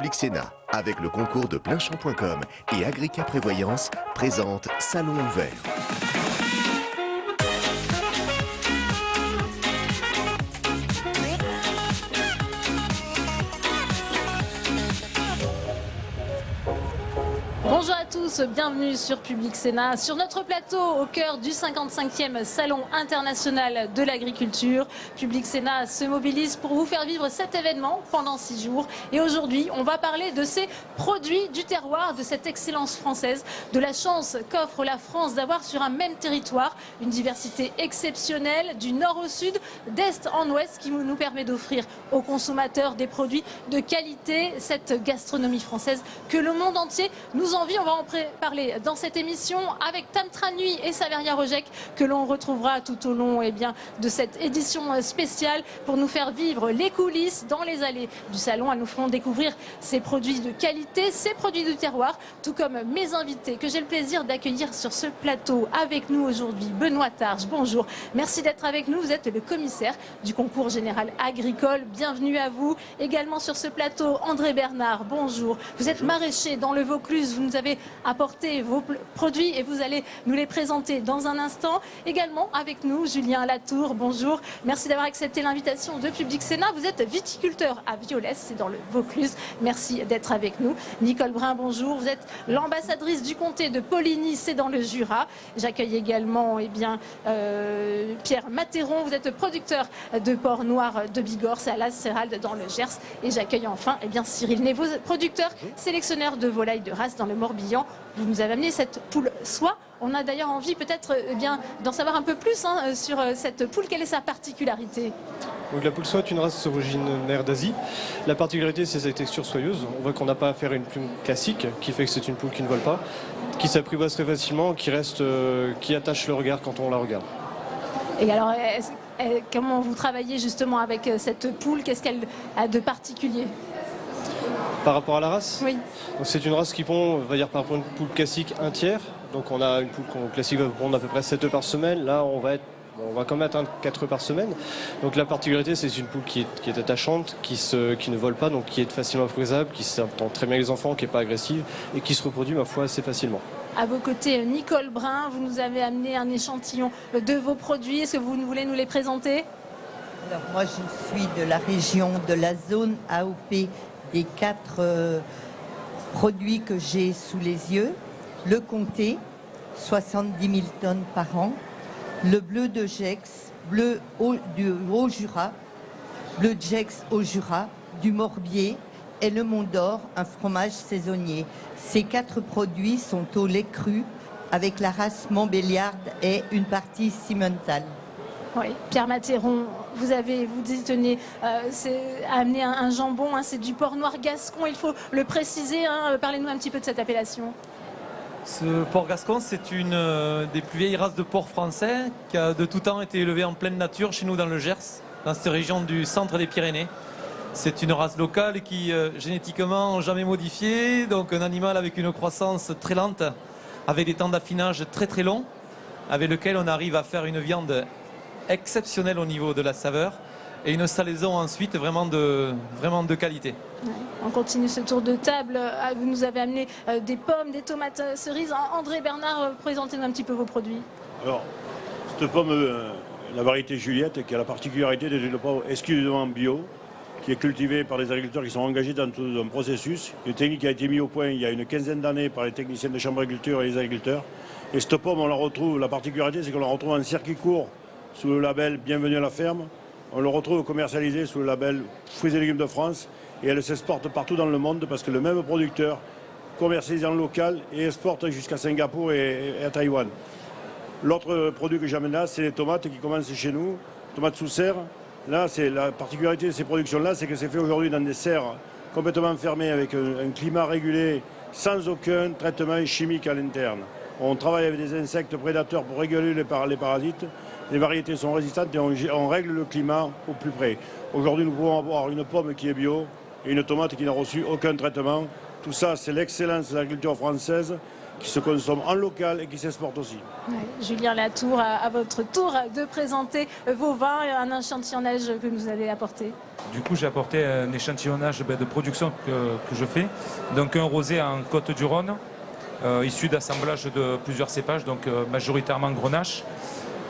Public Sénat, avec le concours de Pleinchamp.com et Agrica Prévoyance, présente Salon ouvert. Bonjour à tous, bienvenue sur Public Sénat, sur notre plateau au cœur du 55e Salon international de l'agriculture. Public Sénat se mobilise pour vous faire vivre cet événement pendant 6 jours. Et aujourd'hui, on va parler de ces produits du terroir, de cette excellence française, de la chance qu'offre la France d'avoir sur un même territoire une diversité exceptionnelle du nord au sud, d'est en ouest, qui nous permet d'offrir aux consommateurs des produits de qualité, cette gastronomie française que le monde entier nous envie. On va en parler dans cette émission avec Tamtra Nui et Saveria Rojek, que l'on retrouvera tout au long de cette édition spéciale pour nous faire vivre les coulisses dans les allées du salon. Elles nous feront découvrir ces produits de qualité, ces produits du terroir, tout comme mes invités que j'ai le plaisir d'accueillir sur ce plateau avec nous aujourd'hui. Benoît Targe, bonjour. Merci d'être avec nous. Vous êtes le commissaire du concours général agricole. Bienvenue à vous. Également sur ce plateau, André Bernard, bonjour. Vous êtes maraîcher dans le Vaucluse. Vous nous avez apporté vos produits et vous allez nous les présenter dans un instant. Également avec nous, Julien Latour, bonjour. Merci d'avoir accepté l'invitation de Public Sénat. Vous êtes viticulteur à Violès, c'est dans le Vaucluse. Merci d'être avec nous. Nicole Brun, bonjour. Vous êtes l'ambassadrice du comté de Poligny, c'est dans le Jura. J'accueille également Pierre Matéron. Vous êtes producteur de porc noir de Bigorre, c'est à La Céralde dans le Gers. Et j'accueille enfin Cyril Névaux, producteur, sélectionneur de volailles de race dans le Morbihan. Vous nous avez amené cette poule soie. On a d'ailleurs envie peut-être d'en savoir un peu plus sur cette poule. Quelle est sa particularité? Donc la poule soie est une race originaire d'Asie. La particularité, c'est sa texture soyeuse. On voit qu'on n'a pas affaire à une plume classique, qui fait que c'est une poule qui ne vole pas, qui s'apprivoise très facilement, qui attache le regard quand on la regarde. Et alors, comment vous travaillez justement avec cette poule? Qu'est-ce qu'elle a de particulier? Par rapport à la race? Oui. C'est une race qui pond, on va dire par rapport à une poule classique, un tiers. Donc on a une poule classique va pondre à peu près 7 œufs par semaine. Là, on va quand même atteindre 4 œufs par semaine. Donc la particularité, c'est une poule qui est attachante, qui ne vole pas, donc qui est facilement apprivoisable, qui s'entend très bien avec les enfants, qui n'est pas agressive et qui se reproduit, ma foi, assez facilement. À vos côtés, Nicole Brun, vous nous avez amené un échantillon de vos produits. Est-ce que vous voulez nous les présenter? Alors moi, je suis de la région de la zone AOP. Des 4 produits que j'ai sous les yeux: le comté, 70 000 tonnes par an, le bleu de Gex, bleu du Haut-Jura, bleu de Gex au Jura, du Morbier et le Mont d'Or, un fromage saisonnier. Ces 4 produits sont au lait cru avec la race Montbéliarde et une partie Simmental. Oui, Pierre Matéron, vous tenez amené un jambon, c'est du porc noir gascon, il faut le préciser. Parlez-nous un petit peu de cette appellation. Ce porc gascon, c'est une des plus vieilles races de porc français qui a de tout temps été élevée en pleine nature chez nous dans le Gers, dans cette région du centre des Pyrénées. C'est une race locale qui génétiquement jamais modifiée, donc un animal avec une croissance très lente, avec des temps d'affinage très très longs, avec lequel on arrive à faire une viande exceptionnelle au niveau de la saveur et une salaison ensuite vraiment de qualité. Ouais. On continue ce tour de table. Vous nous avez amené des pommes, des tomates cerises. André Bernard, présentez-nous un petit peu vos produits. Alors, cette pomme, la variété Juliette, qui a la particularité d'être une pomme exclusivement bio, qui est cultivée par des agriculteurs qui sont engagés dans tout un processus. Une technique qui a été mise au point il y a une quinzaine d'années par les techniciens de chambre d'agriculture et les agriculteurs. Et cette pomme, on la retrouve, la particularité, c'est qu'on la retrouve en circuit court sous le label Bienvenue à la ferme. On le retrouve commercialisé sous le label Fruits et légumes de France et elle s'exporte partout dans le monde parce que le même producteur commercialise en local et exporte jusqu'à Singapour et à Taïwan. L'autre produit que j'amène là, c'est les tomates qui commencent chez nous, tomates sous serre. Là, c'est la particularité de ces productions-là, c'est que c'est fait aujourd'hui dans des serres complètement fermées avec un climat régulé sans aucun traitement chimique à l'interne. On travaille avec des insectes prédateurs pour réguler les parasites. Les variétés sont résistantes et on règle le climat au plus près. Aujourd'hui, nous pouvons avoir une pomme qui est bio et une tomate qui n'a reçu aucun traitement. Tout ça, c'est l'excellence de l'agriculture française qui se consomme en local et qui s'exporte aussi. Ouais, Julien Latour, à votre tour de présenter vos vins et un échantillonnage que nous allez apporter. Du coup, j'ai apporté un échantillonnage de production que je fais. Donc un rosé en Côte-du-Rhône, issu d'assemblage de plusieurs cépages, donc majoritairement Grenache.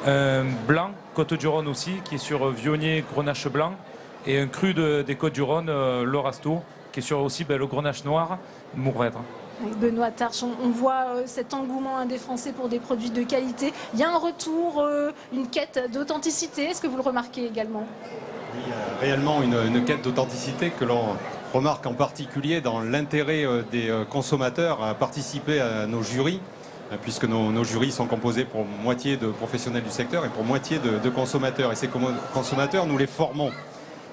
Un blanc, Côte-du-Rhône aussi, qui est sur Vionnier, Grenache blanc. Et un cru des Côtes-du-Rhône, l'Orasto, qui est sur aussi le Grenache noir, Mourvèdre. Benoît Tarche, on voit cet engouement des Français pour des produits de qualité. Il y a un retour, une quête d'authenticité. Est-ce que vous le remarquez également? Oui, il y a réellement une quête d'authenticité que l'on remarque en particulier dans l'intérêt des consommateurs à participer à nos jurys, puisque nos jurys sont composés pour moitié de professionnels du secteur et pour moitié de consommateurs. Et ces consommateurs, nous les formons.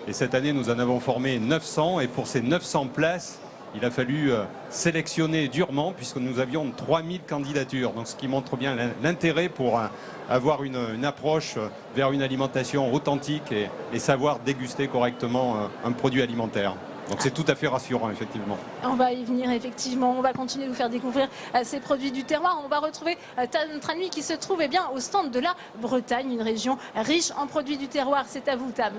Et cette année, nous en avons formé 900. Et pour ces 900 places, il a fallu sélectionner durement puisque nous avions 3000 candidatures. Donc, ce qui montre bien l'intérêt pour avoir une approche vers une alimentation authentique et savoir déguster correctement un produit alimentaire. Donc c'est tout à fait rassurant, effectivement. On va y venir, effectivement. On va continuer de vous faire découvrir ces produits du terroir. On va retrouver notre ami qui se trouve au stand de la Bretagne, une région riche en produits du terroir. C'est à vous, Tam.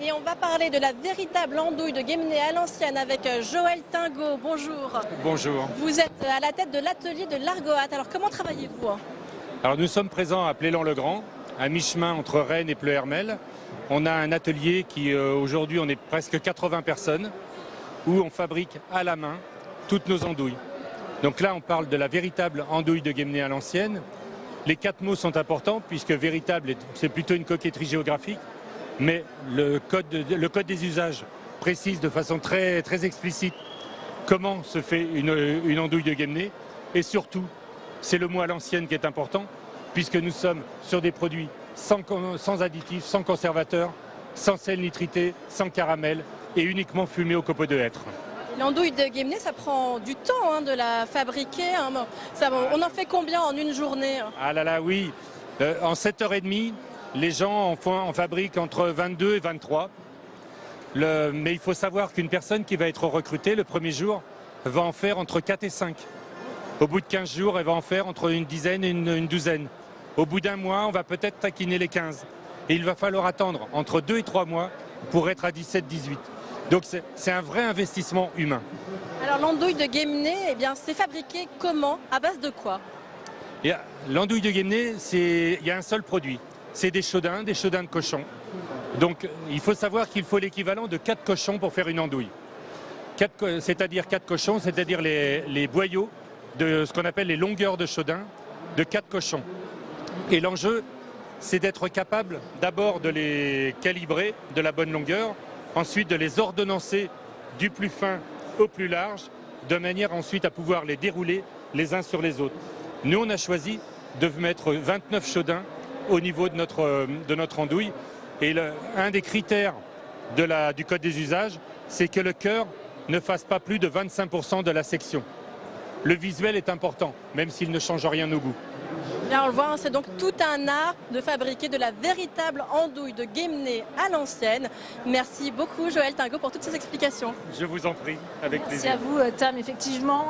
Et on va parler de la véritable andouille de Guémené à l'ancienne avec Joël Tingot. Bonjour. Bonjour. Vous êtes à la tête de l'atelier de l'Argoat. Alors comment travaillez-vous? Alors nous sommes présents à Plélan-le-Grand, à mi-chemin entre Rennes et Pleuhermel. On a un atelier qui aujourd'hui on est presque 80 personnes où on fabrique à la main toutes nos andouilles. Donc là on parle de la véritable andouille de Guémené à l'ancienne. Les 4 mots sont importants puisque véritable c'est plutôt une coquetterie géographique. Mais le code des usages précise de façon très, très explicite comment se fait une andouille de Guémené. Et surtout, c'est le mot à l'ancienne qui est important, puisque nous sommes sur des produits sans additifs, sans conservateurs, sans sel nitrité, sans caramel et uniquement fumés au copeaux de hêtre. L'andouille de Guémené, ça prend du temps de la fabriquer. On en fait combien en une journée? Ah là là, oui. En 7h30, les gens en fabriquent entre 22 et 23. Mais il faut savoir qu'une personne qui va être recrutée le premier jour va en faire entre 4 et 5. Au bout de 15 jours, elle va en faire entre une dizaine et une douzaine. Au bout d'un mois, on va peut-être taquiner les 15. Et il va falloir attendre entre 2 et 3 mois pour être à 17-18. Donc c'est un vrai investissement humain. Alors l'andouille de Guémené, c'est fabriqué comment? À base de quoi? L'andouille de Guémené, il y a un seul produit. C'est des chaudins de cochon. Donc il faut savoir qu'il faut l'équivalent de 4 cochons pour faire une andouille. C'est-à-dire 4 cochons, c'est-à-dire les boyaux de ce qu'on appelle les longueurs de chaudin de 4 cochons. Et l'enjeu, c'est d'être capable d'abord de les calibrer de la bonne longueur, ensuite de les ordonnancer du plus fin au plus large, de manière ensuite à pouvoir les dérouler les uns sur les autres. Nous, on a choisi de mettre 29 chaudins au niveau de notre andouille. Et un des critères du code des usages, c'est que le cœur ne fasse pas plus de 25% de la section. Le visuel est important, même s'il ne change rien au goût. Là, on le voit, c'est donc tout un art de fabriquer de la véritable andouille de Guémené à l'ancienne. Merci beaucoup, Joël Tingot, pour toutes ces explications. Je vous en prie, avec plaisir. Merci à vous, Tam, effectivement.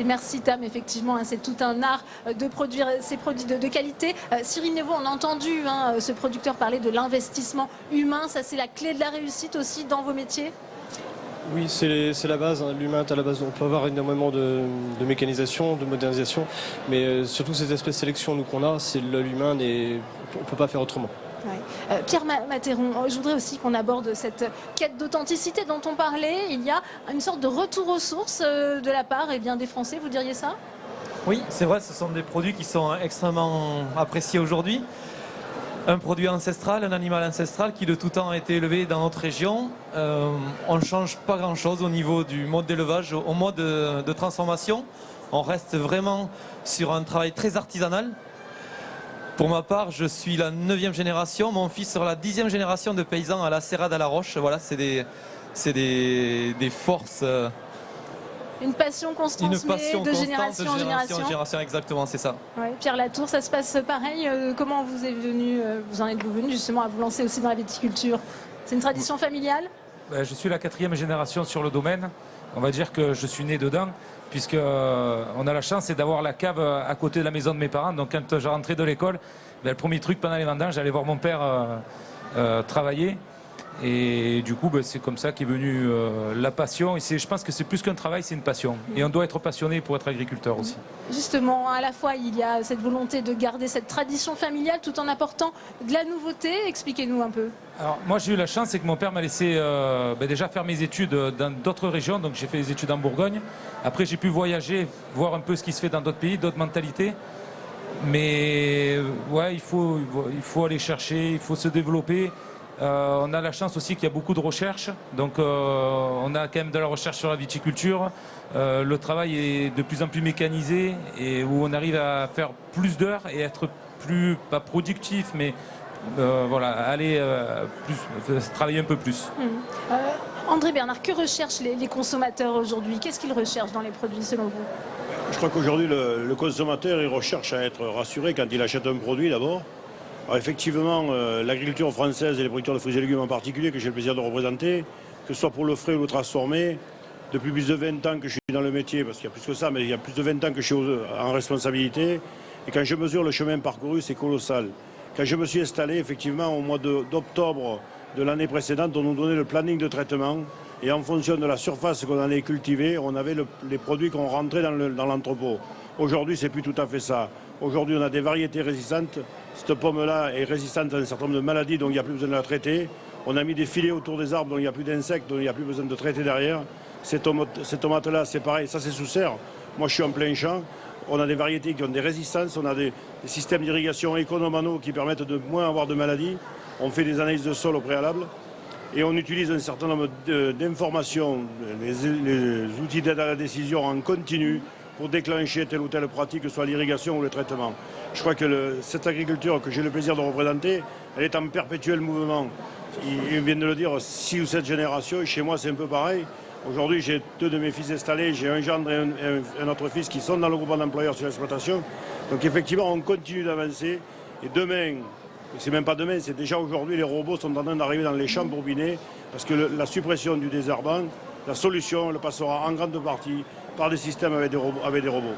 Merci, Tam, effectivement. C'est tout un art de produire ces produits de qualité. Cyril Neveu, on a entendu ce producteur parler de l'investissement humain. Ça, c'est la clé de la réussite aussi dans vos métiers? Oui, c'est la base. L'humain est à la base. On peut avoir énormément de mécanisation, de modernisation, mais surtout cet aspect sélection qu'on a, c'est l'humain, on ne peut pas faire autrement. Ouais. Pierre Matéron, je voudrais aussi qu'on aborde cette quête d'authenticité dont on parlait. Il y a une sorte de retour aux sources de la part des Français, vous diriez ça? Oui, c'est vrai, ce sont des produits qui sont extrêmement appréciés aujourd'hui. Un produit ancestral, un animal ancestral qui de tout temps a été élevé dans notre région. On ne change pas grand-chose au niveau du mode d'élevage, au mode de transformation. On reste vraiment sur un travail très artisanal. Pour ma part, je suis la 9e génération. Mon fils sera la 10e génération de paysans à la Serrade à la Roche. Voilà, c'est des forces... Une passion qu'on se transmet de génération en génération. Exactement, c'est ça. Ouais, Pierre Latour, ça se passe pareil. Comment vous en êtes-vous venu justement à vous lancer aussi dans la viticulture? C'est une tradition familiale? Je suis la 4e génération sur le domaine. On va dire que je suis né dedans. puisque on a la chance d'avoir la cave à côté de la maison de mes parents. Donc quand je rentrais de l'école, le premier truc pendant les vendanges, j'allais voir mon père travailler. Et du coup, c'est comme ça qu'est venue la passion. Et je pense que c'est plus qu'un travail, c'est une passion. Et on doit être passionné pour être agriculteur aussi. Justement, à la fois, il y a cette volonté de garder cette tradition familiale tout en apportant de la nouveauté. Expliquez-nous un peu. Alors, moi, j'ai eu la chance, c'est que mon père m'a laissé déjà faire mes études dans d'autres régions. Donc, j'ai fait des études en Bourgogne. Après, j'ai pu voyager, voir un peu ce qui se fait dans d'autres pays, d'autres mentalités. Mais ouais, il faut aller chercher, il faut se développer. On a la chance aussi qu'il y a beaucoup de recherche, donc on a quand même de la recherche sur la viticulture. Le travail est de plus en plus mécanisé et où on arrive à faire plus d'heures et être plus, pas productif, mais aller travailler un peu plus. André Bernard, que recherchent les consommateurs aujourd'hui? Qu'est-ce qu'ils recherchent dans les produits selon vous? Je crois qu'aujourd'hui, le consommateur, il recherche à être rassuré quand il achète un produit d'abord. Alors effectivement, l'agriculture française et les producteurs de fruits et légumes en particulier, que j'ai le plaisir de représenter, que ce soit pour le frais ou le transformé, depuis plus de 20 ans que je suis dans le métier, parce qu'il y a plus que ça, mais il y a plus de 20 ans que je suis en responsabilité, et quand je mesure le chemin parcouru, c'est colossal. Quand je me suis installé, effectivement, au mois d'octobre de l'année précédente, on nous donnait le planning de traitement, et en fonction de la surface qu'on allait cultiver, on avait les produits qu'on rentrait dans l'entrepôt. Aujourd'hui, c'est plus tout à fait ça. Aujourd'hui, on a des variétés résistantes. Cette pomme-là est résistante à un certain nombre de maladies, donc il n'y a plus besoin de la traiter. On a mis des filets autour des arbres, donc il n'y a plus d'insectes, donc il n'y a plus besoin de traiter derrière. Ces tomates-là, c'est pareil, ça c'est sous serre. Moi, je suis en plein champ. On a des variétés qui ont des résistances, on a des systèmes d'irrigation économano qui permettent de moins avoir de maladies. On fait des analyses de sol au préalable. Et on utilise un certain nombre d'informations, les outils d'aide à la décision en continu pour déclencher telle ou telle pratique, que ce soit l'irrigation ou le traitement. Je crois que cette agriculture que j'ai le plaisir de représenter, elle est en perpétuel mouvement. Ils viennent de le dire, 6 ou 7 générations, et chez moi c'est un peu pareil. Aujourd'hui, j'ai 2 de mes fils installés, j'ai un gendre et un autre fils qui sont dans le groupement d'employeurs sur l'exploitation. Donc effectivement, on continue d'avancer. Et demain, c'est même pas demain, c'est déjà aujourd'hui, les robots sont en train d'arriver dans les champs bourbinés, parce que la suppression du désherbant, la solution, le passera en grande partie par des systèmes avec des robots.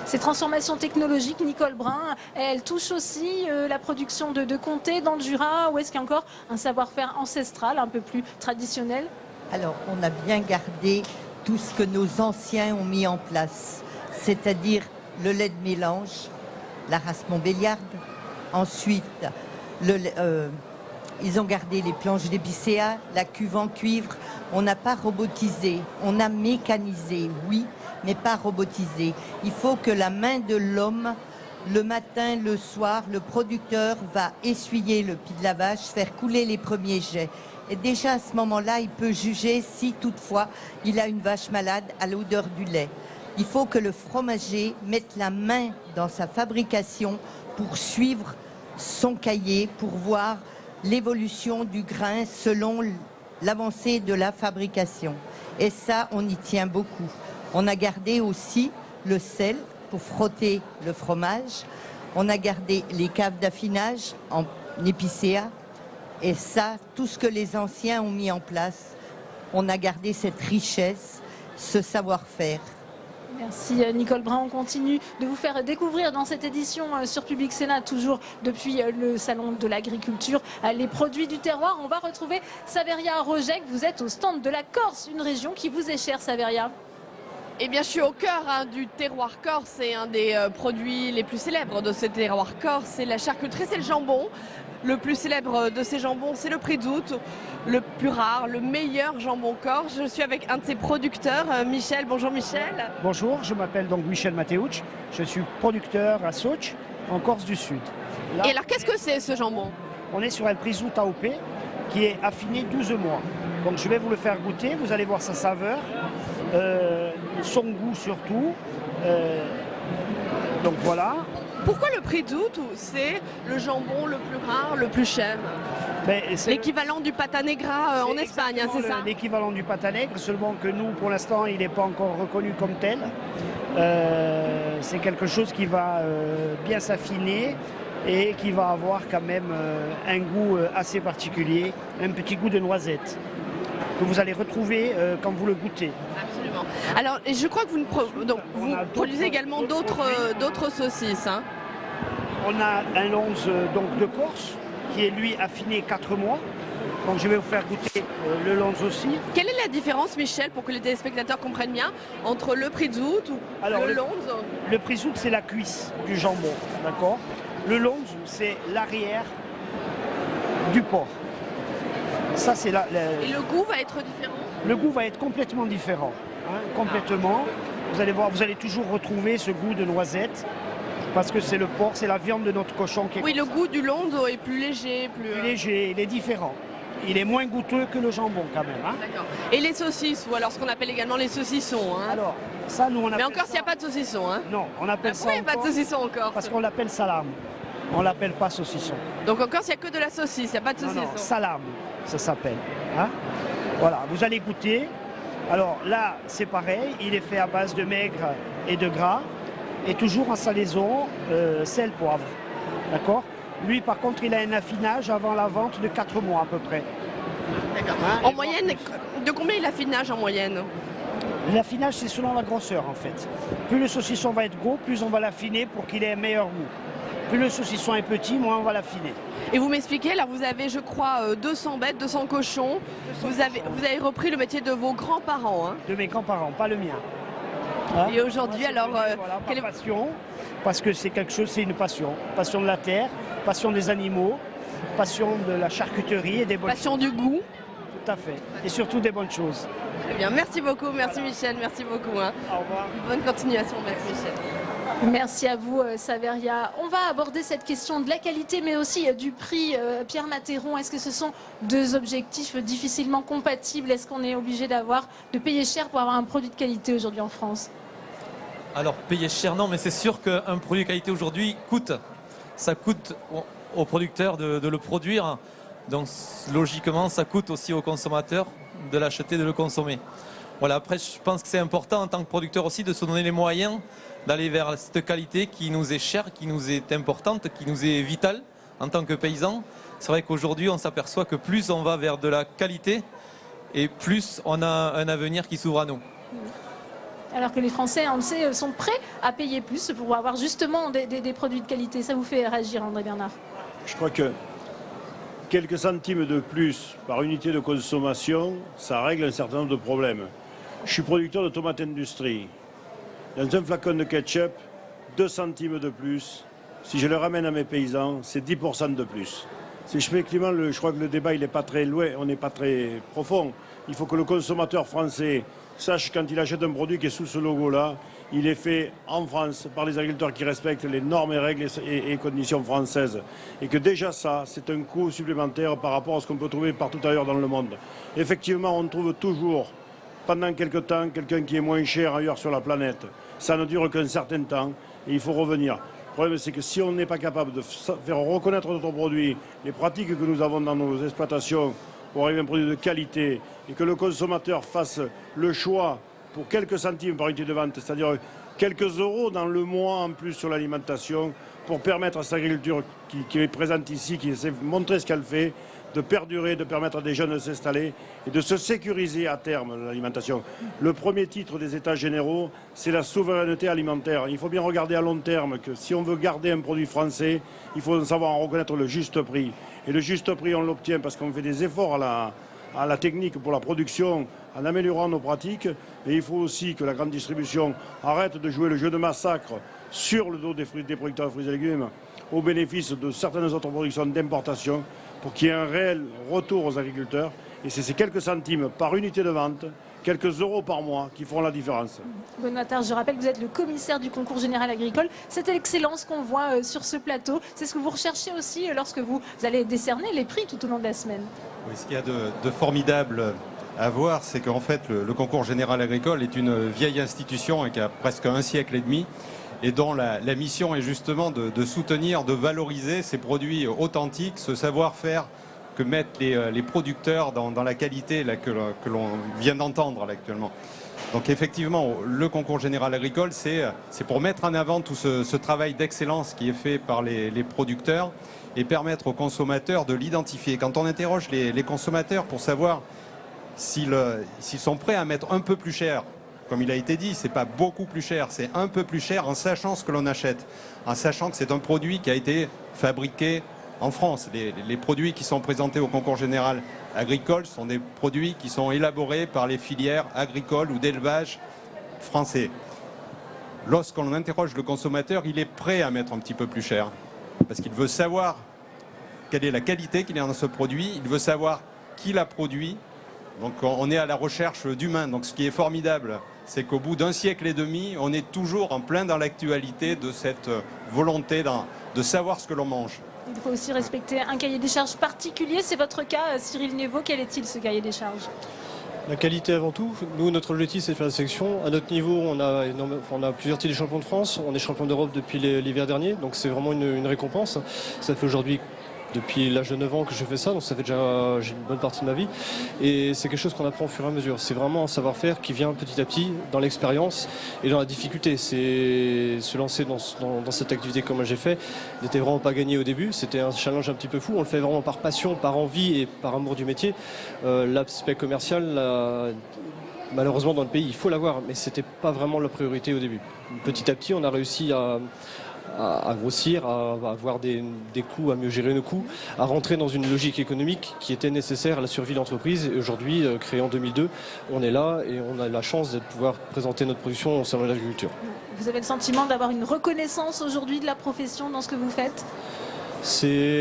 Ces transformations technologiques, Nicole Brun, elles touchent aussi la production de comté dans le Jura, ou est-ce qu'il y a encore un savoir-faire ancestral, un peu plus traditionnel? Alors, on a bien gardé tout ce que nos anciens ont mis en place, c'est-à-dire le lait de mélange, la race Montbéliarde. Ensuite, ils ont gardé les planches d'épicéa, la cuve en cuivre. On n'a pas robotisé, on a mécanisé, oui, mais pas robotisé. Il faut que la main de l'homme, le matin, le soir, le producteur va essuyer le pied de la vache, faire couler les premiers jets. Et déjà à ce moment-là, il peut juger si toutefois il a une vache malade à l'odeur du lait. Il faut que le fromager mette la main dans sa fabrication pour suivre son cahier, pour voir l'évolution du grain selon l'avancée de la fabrication. Et ça, on y tient beaucoup. On a gardé aussi le sel pour frotter le fromage. On a gardé les caves d'affinage en épicéa. Et ça, tout ce que les anciens ont mis en place, on a gardé cette richesse, ce savoir-faire. Merci Nicole Brun, on continue de vous faire découvrir dans cette édition sur Public Sénat, toujours depuis le Salon de l'Agriculture, les produits du terroir. On va retrouver Saveria Rojek, vous êtes au stand de la Corse, une région qui vous est chère, Saveria. Eh bien, je suis au cœur du terroir corse, c'est un des produits les plus célèbres de ce terroir corse, c'est la charcuterie, c'est le jambon. Le plus célèbre de ces jambons, c'est le prix d'août, le plus rare, le meilleur jambon corse. Je suis avec un de ses producteurs, Michel. Bonjour Michel. Bonjour, je m'appelle donc Michel Mateucci. Je suis producteur à Soch, en Corse du Sud. Là, et alors, qu'est-ce que c'est ce jambon? On est sur un prix d'août AOP qui est affiné 12 mois. Donc je vais vous le faire goûter, vous allez voir sa saveur, son goût surtout. Donc voilà. Pourquoi le prix d'août, c'est le jambon le plus rare, le plus cher? L'équivalent du pata negra en Espagne, hein, c'est ça? L'équivalent du pata negra, seulement que nous, pour l'instant, il n'est pas encore reconnu comme tel. C'est quelque chose qui va bien s'affiner et qui va avoir quand même un goût assez particulier, un petit goût de noisette. que vous allez retrouver quand vous le goûtez. Absolument. Alors, et je crois que vous produisez également d'autres saucisses. Hein. On a un lonze donc, de Corse qui est lui affiné 4 mois. Donc je vais vous faire goûter le lonze aussi. Quelle est la différence, Michel, pour que les téléspectateurs comprennent bien, entre le prizout ou le lonze? Le prizout, c'est la cuisse du jambon, d'accord. Le lonze, c'est l'arrière du porc. Ça, c'est Et le goût va être différent? Le goût va être complètement différent, hein, complètement. Vous allez voir, vous allez toujours retrouver ce goût de noisette. Parce que c'est le porc, c'est la viande de notre cochon qui est... Oui, le goût du lonze est plus léger. Plus léger, il est différent. Il est moins goûteux que le jambon quand même. Hein. D'accord. Et les saucisses, ou alors ce qu'on appelle également les saucissons. Hein. Alors, ça, nous on appelle. Mais encore s'il n'y a pas de saucisson. Hein. Non, on appelle ça. Pourquoi il n'y a pas de saucisson encore? Parce qu'on l'appelle salam. On l'appelle pas saucisson. Donc encore s'il n'y a que de la saucisse, il n'y a pas de saucisson. Non, salam, ça s'appelle. Hein. Voilà, vous allez goûter. Alors là, c'est pareil, il est fait à base de maigre et de gras, et toujours en salaison, sel, poivre. D'accord. Lui, par contre, il a un affinage avant la vente de 4 mois à peu près. D'accord. En moyenne, de combien est l'affinage en moyenne? L'affinage, c'est selon la grosseur en fait. Plus le saucisson va être gros, plus on va l'affiner pour qu'il ait un meilleur goût. Plus le saucisson est petit, moins on va l'affiner. Et vous m'expliquez, là vous avez, je crois, 200 bêtes, 200 cochons. Vous avez repris le métier de vos grands-parents. Hein. De mes grands-parents, pas le mien. Hein? Et aujourd'hui, alors, quelle passion? Parce que c'est quelque chose, c'est une passion. Passion de la terre, passion des animaux, passion de la charcuterie et des bonnes passion choses. Du goût. Tout à fait. Et surtout des bonnes choses. Très bien, merci beaucoup, merci Michel, merci beaucoup. Hein. Au revoir. Bonne continuation, merci Michel. Merci à vous, Saveria. On va aborder cette question de la qualité, mais aussi du prix. Pierre Matéron, est-ce que ce sont deux objectifs difficilement compatibles? Est-ce qu'on est obligé de payer cher pour avoir un produit de qualité aujourd'hui en France? Alors, payer cher, non, mais c'est sûr qu'un produit de qualité aujourd'hui coûte. Ça coûte aux producteurs de le produire. Donc, logiquement, ça coûte aussi aux consommateurs de l'acheter, de le consommer. Voilà, après, je pense que c'est important en tant que producteur aussi de se donner les moyens d'aller vers cette qualité qui nous est chère, qui nous est importante, qui nous est vitale en tant que paysans. C'est vrai qu'aujourd'hui, on s'aperçoit que plus on va vers de la qualité et plus on a un avenir qui s'ouvre à nous. Alors que les Français, on le sait, sont prêts à payer plus pour avoir justement des produits de qualité. Ça vous fait réagir, André Bernard? Je crois que quelques centimes de plus par unité de consommation, ça règle un certain nombre de problèmes. Je suis producteur de tomates industrie. Dans un flacon de ketchup, 2 centimes de plus. Si je le ramène à mes paysans, c'est 10% de plus. Effectivement, je crois que le débat, il n'est pas très loin, on n'est pas très profond. Il faut que le consommateur français sache quand il achète un produit qui est sous ce logo-là, il est fait en France par les agriculteurs qui respectent les normes et règles et conditions françaises. Et que déjà ça, c'est un coût supplémentaire par rapport à ce qu'on peut trouver partout ailleurs dans le monde. Effectivement, on trouve toujours, pendant quelques temps, quelqu'un qui est moins cher ailleurs sur la planète. Ça ne dure qu'un certain temps et il faut revenir. Le problème, c'est que si on n'est pas capable de faire reconnaître notre produit, les pratiques que nous avons dans nos exploitations pour arriver à un produit de qualité et que le consommateur fasse le choix pour quelques centimes par unité de vente, c'est-à-dire quelques euros dans le mois en plus sur l'alimentation, pour permettre à cette agriculture qui est présente ici, qui essaie de montrer ce qu'elle fait, de perdurer, de permettre à des jeunes de s'installer et de se sécuriser à terme l'alimentation. Le premier titre des États généraux, c'est la souveraineté alimentaire. Il faut bien regarder à long terme que si on veut garder un produit français, il faut savoir en reconnaître le juste prix. Et le juste prix, on l'obtient parce qu'on fait des efforts à la technique pour la production, en améliorant nos pratiques. Et il faut aussi que la grande distribution arrête de jouer le jeu de massacre sur le dos des producteurs de fruits et légumes au bénéfice de certaines autres productions d'importation pour qu'il y ait un réel retour aux agriculteurs. Et c'est ces quelques centimes par unité de vente, quelques euros par mois qui feront la différence. Benoît Targe, je rappelle que vous êtes le commissaire du concours général agricole. Cette excellence qu'on voit sur ce plateau, c'est ce que vous recherchez aussi lorsque vous allez décerner les prix tout au long de la semaine. Oui, ce qu'il y a de formidable à voir, c'est qu'en fait, le concours général agricole est une vieille institution et qui a presque un siècle et demi, et dont la mission est justement de soutenir, de valoriser ces produits authentiques, ce savoir-faire que mettent les producteurs dans la qualité là, que l'on vient d'entendre actuellement. Donc effectivement, le concours général agricole, c'est pour mettre en avant tout ce travail d'excellence qui est fait par les producteurs et permettre aux consommateurs de l'identifier. Quand on interroge les consommateurs pour savoir s'ils sont prêts à mettre un peu plus cher, comme il a été dit, c'est pas beaucoup plus cher, c'est un peu plus cher en sachant ce que l'on achète, en sachant que c'est un produit qui a été fabriqué en France. Les produits qui sont présentés au concours général agricole sont des produits qui sont élaborés par les filières agricoles ou d'élevage français. Lorsqu'on interroge le consommateur, il est prêt à mettre un petit peu plus cher parce qu'il veut savoir quelle est la qualité qu'il y a dans ce produit, il veut savoir qui l'a produit. Donc on est à la recherche d'humains. Donc ce qui est formidable, c'est qu'au bout d'un siècle et demi, on est toujours en plein dans l'actualité de cette volonté de savoir ce que l'on mange. Il faut aussi respecter un cahier des charges particulier. C'est votre cas, Cyril Névaux. Quel est-il, ce cahier des charges ? La qualité avant tout. Nous, notre objectif, c'est de faire la sélection. À notre niveau, on a plusieurs titres de champion de France. On est champion d'Europe depuis l'hiver dernier. Donc c'est vraiment une récompense. Ça fait aujourd'hui depuis l'âge de 9 ans que je fais ça, donc ça fait déjà une bonne partie de ma vie. Et c'est quelque chose qu'on apprend au fur et à mesure. C'est vraiment un savoir-faire qui vient petit à petit dans l'expérience et dans la difficulté. C'est se lancer dans cette activité comme j'ai fait n'était vraiment pas gagné au début. C'était un challenge un petit peu fou. On le fait vraiment par passion, par envie et par amour du métier. L'aspect commercial, malheureusement dans le pays, il faut l'avoir, mais c'était pas vraiment la priorité au début. Petit à petit, on a réussi à grossir, à avoir des coûts, à mieux gérer nos coûts, à rentrer dans une logique économique qui était nécessaire à la survie de l'entreprise. Et aujourd'hui, créé en 2002, on est là et on a la chance de pouvoir présenter notre production au salon de l'agriculture. Vous avez le sentiment d'avoir une reconnaissance aujourd'hui de la profession dans ce que vous faites ?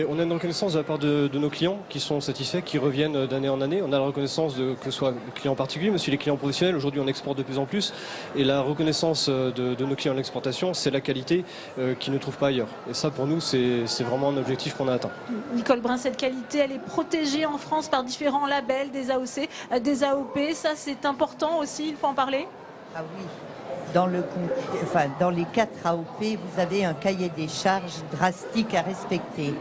On a une reconnaissance de la part de nos clients qui sont satisfaits, qui reviennent d'année en année. On a la reconnaissance que ce soit les clients particuliers, mais aussi les clients professionnels. Aujourd'hui, on exporte de plus en plus. Et la reconnaissance de nos clients en exportation, c'est la qualité qu'ils ne trouvent pas ailleurs. Et ça, pour nous, c'est vraiment un objectif qu'on a atteint. Nicole Brun, cette qualité, elle est protégée en France par différents labels, des AOC, des AOP. Ça, c'est important aussi, il faut en parler ? Ah oui. Dans les 4 AOP, vous avez un cahier des charges drastique à respecter.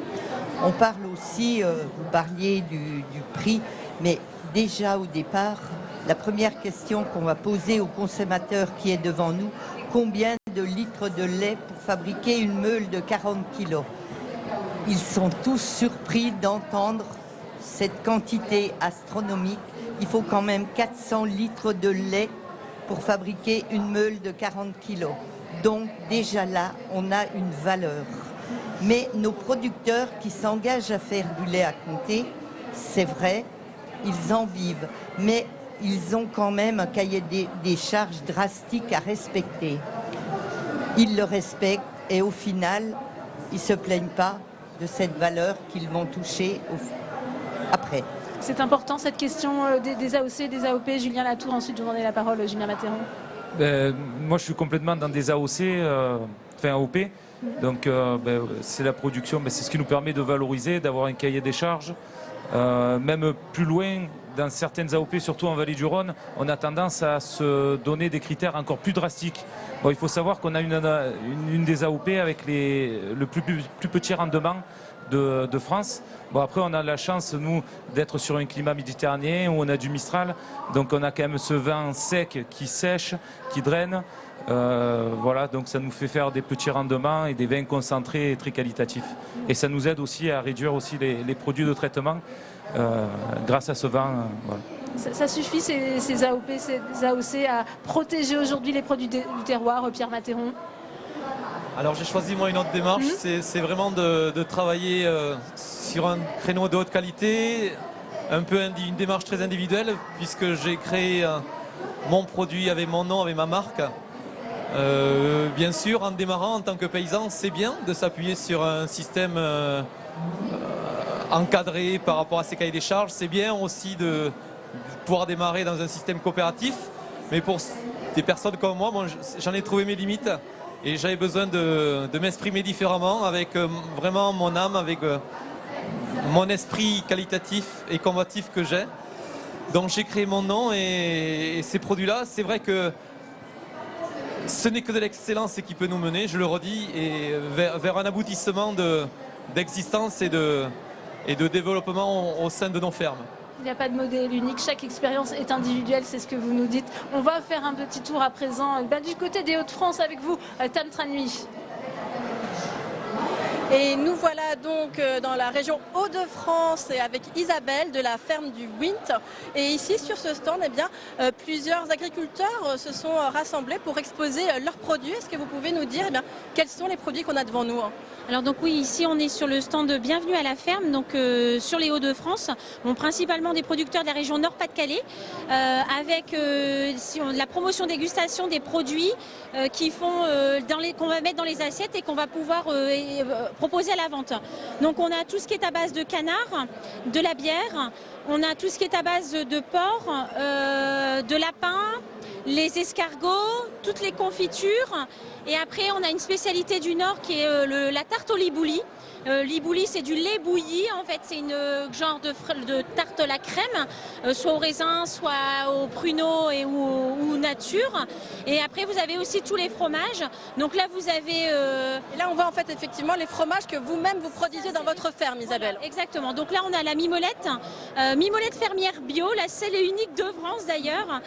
On parle aussi, vous parliez du prix, mais déjà au départ, la première question qu'on va poser au consommateur qui est devant nous, combien de litres de lait pour fabriquer une meule de 40 kilos ? Ils sont tous surpris d'entendre cette quantité astronomique. Il faut quand même 400 litres de lait pour fabriquer une meule de 40 kilos. Donc déjà là, on a une valeur. Mais nos producteurs qui s'engagent à faire du lait à compter, c'est vrai, ils en vivent. Mais ils ont quand même un cahier des charges drastique à respecter. Ils le respectent et au final, ils ne se plaignent pas de cette valeur qu'ils vont toucher après. C'est important cette question des AOC, des AOP. Julien Latour, ensuite je vous donne la parole, Julien Matheron. Moi je suis complètement dans des AOC, AOP. Donc c'est la production, c'est ce qui nous permet de valoriser, d'avoir un cahier des charges. Même plus loin, dans certaines AOP, surtout en Vallée du Rhône, on a tendance à se donner des critères encore plus drastiques. Bon, il faut savoir qu'on a une des AOP avec le plus petit rendement de France. Bon, après, on a la chance, nous, d'être sur un climat méditerranéen où on a du Mistral. Donc, on a quand même ce vin sec qui sèche, qui draine. Voilà, donc ça nous fait faire des petits rendements et des vins concentrés et très qualitatifs. Et ça nous aide aussi à réduire aussi les produits de traitement grâce à ce vin. Voilà. Ça suffit, ces AOP, ces AOC, à protéger aujourd'hui les produits du terroir, Pierre Matheron? Alors j'ai choisi moi une autre démarche, c'est vraiment de travailler sur un créneau de haute qualité, une démarche très individuelle, puisque j'ai créé mon produit avec mon nom, avec ma marque. Bien sûr, en démarrant en tant que paysan, c'est bien de s'appuyer sur un système encadré par rapport à ces cahiers des charges. C'est bien aussi de pouvoir démarrer dans un système coopératif. Mais pour des personnes comme moi, j'en ai trouvé mes limites. Et j'avais besoin de m'exprimer différemment, avec vraiment mon âme, avec mon esprit qualitatif et combatif que j'ai. Donc j'ai créé mon nom et ces produits-là, c'est vrai que ce n'est que de l'excellence qui peut nous mener, je le redis, et vers un aboutissement d'existence et de développement au sein de nos fermes. Il n'y a pas de modèle unique, chaque expérience est individuelle, c'est ce que vous nous dites. On va faire un petit tour à présent du côté des Hauts-de-France avec vous, Tam Tranui. Et nous voilà donc dans la région Hauts-de-France et avec Isabelle de la ferme du Wint. Et ici sur ce stand, eh bien, plusieurs agriculteurs se sont rassemblés pour exposer leurs produits. Est-ce que vous pouvez nous dire quels sont les produits qu'on a devant nous? Alors donc oui, ici on est sur le stand de Bienvenue à la ferme, donc sur les Hauts-de-France, principalement des producteurs de la région Nord-Pas-de-Calais, avec la promotion dégustation des produits qu'on va mettre dans les assiettes et qu'on va pouvoir proposer à la vente. Donc on a tout ce qui est à base de canard, de la bière, on a tout ce qui est à base de porc, de lapin, les escargots, toutes les confitures. Et après, on a une spécialité du Nord qui est la tarte au libouli. Libouli, c'est du lait bouilli. En fait, c'est une genre de tarte à la crème, soit au raisin, soit au pruneau ou nature. Et après, vous avez aussi tous les fromages. Donc là, vous avez... Et là, on voit en fait effectivement les fromages que vous-même vous produisez dans votre ferme, Isabelle. Voilà, exactement. Donc là, on a la mimolette, mimolette fermière bio, la seule et unique de France d'ailleurs,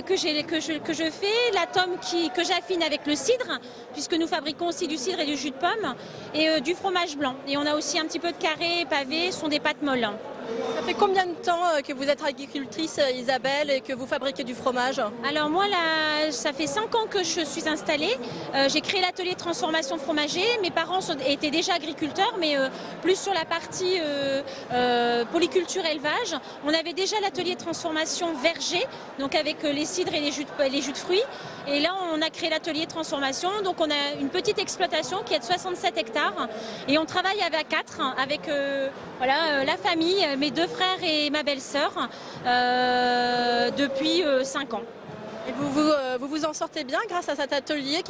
que je fais, la tome que j'affine avec le cidre, puisque nous fabriquons aussi du cidre et du jus de pomme, et du fromage blanc. Et on a aussi un petit peu de carré, pavé, ce sont des pâtes molles. Ça fait combien de temps que vous êtes agricultrice, Isabelle, et que vous fabriquez du fromage? Alors moi, ça fait 5 ans que je suis installée. J'ai créé l'atelier de transformation fromager. Mes parents étaient déjà agriculteurs, mais plus sur la partie polyculture élevage. On avait déjà l'atelier de transformation verger, donc avec les cidres et les jus de fruits. Et là, on a créé l'atelier de transformation. Donc on a une petite exploitation qui est de 67 hectares. Et on travaille à 4 avec la famille, mes 2 frères et ma belle-sœur depuis 5 ans. Et vous en sortez bien grâce à cet atelier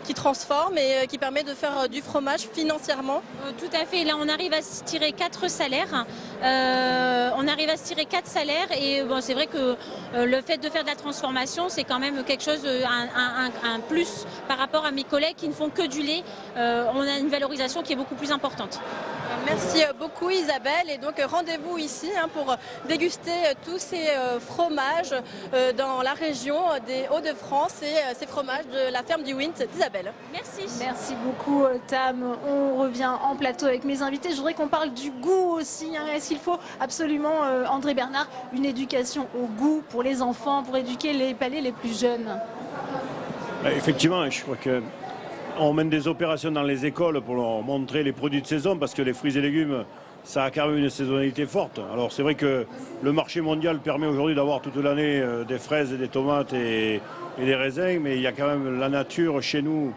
qui transforme et qui permet de faire du fromage financièrement? Tout à fait. Là, on arrive à se tirer 4 salaires. Et c'est vrai que le fait de faire de la transformation, c'est quand même quelque chose, un plus par rapport à mes collègues qui ne font que du lait. On a une valorisation qui est beaucoup plus importante. Merci beaucoup Isabelle, et donc rendez-vous ici pour déguster tous ces fromages dans la région des Hauts-de-France et ces fromages de la ferme du Wint d'Isabelle. Merci. Merci beaucoup Tam. On revient en plateau avec mes invités. Je voudrais qu'on parle du goût aussi. Est-ce qu'il faut absolument, André Bernard, une éducation au goût pour les enfants, pour éduquer les palais les plus jeunes? Effectivement, je crois que on mène des opérations dans les écoles pour leur montrer les produits de saison, parce que les fruits et légumes, ça a quand même une saisonnalité forte. Alors c'est vrai que le marché mondial permet aujourd'hui d'avoir toute l'année des fraises et des tomates et des raisins, mais il y a quand même la nature chez nous,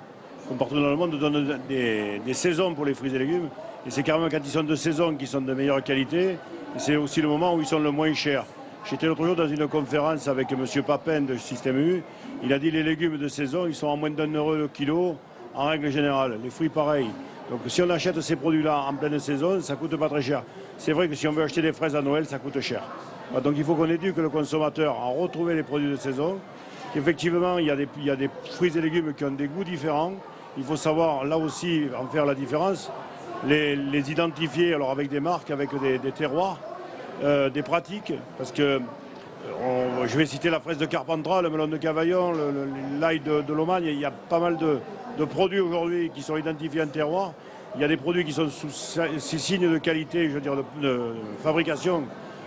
comme partout dans le monde, donne des saisons pour les fruits et légumes. Et c'est quand même quand ils sont de saison qu'ils sont de meilleure qualité. Et c'est aussi le moment où ils sont le moins chers. J'étais l'autre jour dans une conférence avec M. Papin de Système U. Il a dit les légumes de saison, ils sont à moins d'1 € le kilo. En règle générale, les fruits pareil. Donc si on achète ces produits-là en pleine saison, ça ne coûte pas très cher. C'est vrai que si on veut acheter des fraises à Noël, ça coûte cher. Donc il faut qu'on éduque le consommateur à retrouver les produits de saison. Effectivement, il y a des fruits et légumes qui ont des goûts différents. Il faut savoir là aussi en faire la différence, les identifier alors avec des marques, avec des terroirs, des pratiques. Parce que je vais citer la fraise de Carpentras, le melon de Cavaillon, l'ail de Lomagne. Il y a pas mal de produits aujourd'hui qui sont identifiés en terroir. Il y a des produits qui sont sous signes de qualité, je veux dire, de fabrication,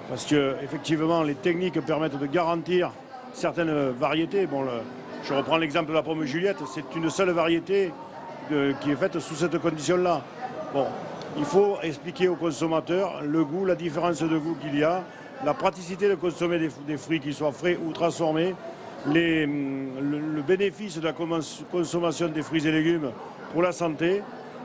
parce que effectivement les techniques permettent de garantir certaines variétés. Bon, je reprends l'exemple de la pomme Juliette, c'est une seule variété qui est faite sous cette condition-là. Bon, il faut expliquer aux consommateurs le goût, la différence de goût qu'il y a, la praticité de consommer des fruits qui soient frais ou transformés, le bénéfice de la consommation des fruits et légumes pour la santé,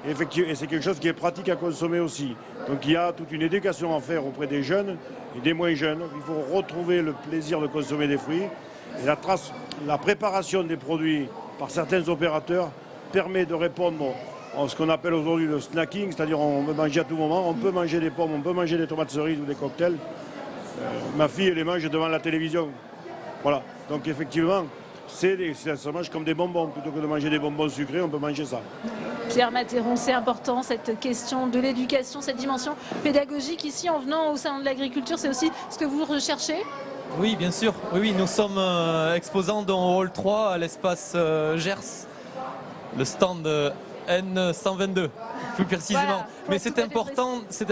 et c'est quelque chose qui est pratique à consommer aussi. Donc il y a toute une éducation à faire auprès des jeunes et des moins jeunes. Il faut retrouver le plaisir de consommer des fruits. Et la préparation des produits par certains opérateurs permet de répondre à ce qu'on appelle aujourd'hui le snacking, c'est-à-dire on peut manger à tout moment, on peut manger des pommes, on peut manger des tomates cerises ou des cocktails. Ma fille, elle les mange devant la télévision. Voilà, donc effectivement, ça mange comme des bonbons. Plutôt que de manger des bonbons sucrés, on peut manger ça. Pierre Mathéron, c'est important cette question de l'éducation, cette dimension pédagogique ici en venant au Salon de l'Agriculture, c'est aussi ce que vous recherchez? Oui, bien sûr. Oui, nous sommes exposants dans le hall 3 à l'espace Gers, le stand N122. plus précisément. Voilà, Mais c'est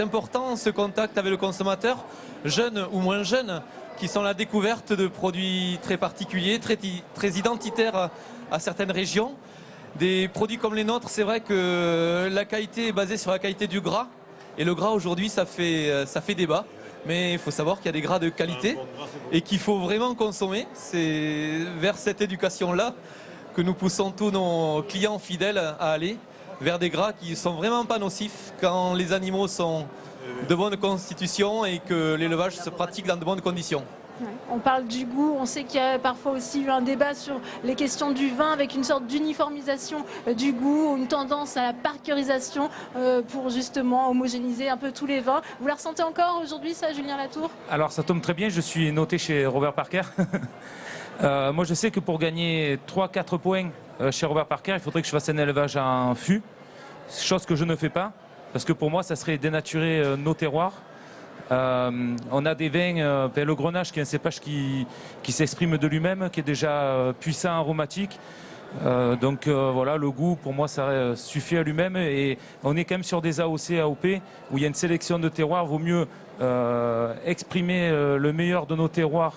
important ce contact avec le consommateur, jeune ou moins jeune, qui sont la découverte de produits très particuliers, très identitaires à certaines régions. Des produits comme les nôtres, c'est vrai que la qualité est basée sur la qualité du gras. Et le gras aujourd'hui, ça fait débat. Mais il faut savoir qu'il y a des gras de qualité et qu'il faut vraiment consommer. C'est vers cette éducation-là que nous poussons tous nos clients fidèles à aller, vers des gras qui ne sont vraiment pas nocifs quand les animaux sont de bonne constitution et que l'élevage se pratique dans de bonnes conditions. Ouais. On parle du goût, on sait qu'il y a parfois aussi eu un débat sur les questions du vin avec une sorte d'uniformisation du goût, une tendance à la parcurisation pour justement homogénéiser un peu tous les vins. Vous la ressentez encore aujourd'hui ça, Julien Latour? Alors ça tombe très bien, je suis noté chez Robert Parker. Moi je sais que pour gagner 3-4 points chez Robert Parker, il faudrait que je fasse un élevage en fût, chose que je ne fais pas, parce que pour moi ça serait dénaturer nos terroirs. On a des vins, le Grenache qui est un cépage qui s'exprime de lui-même, qui est déjà puissant, aromatique. Voilà, le goût pour moi ça suffit à lui-même et on est quand même sur des AOC, AOP où il y a une sélection de terroirs. Vaut mieux exprimer le meilleur de nos terroirs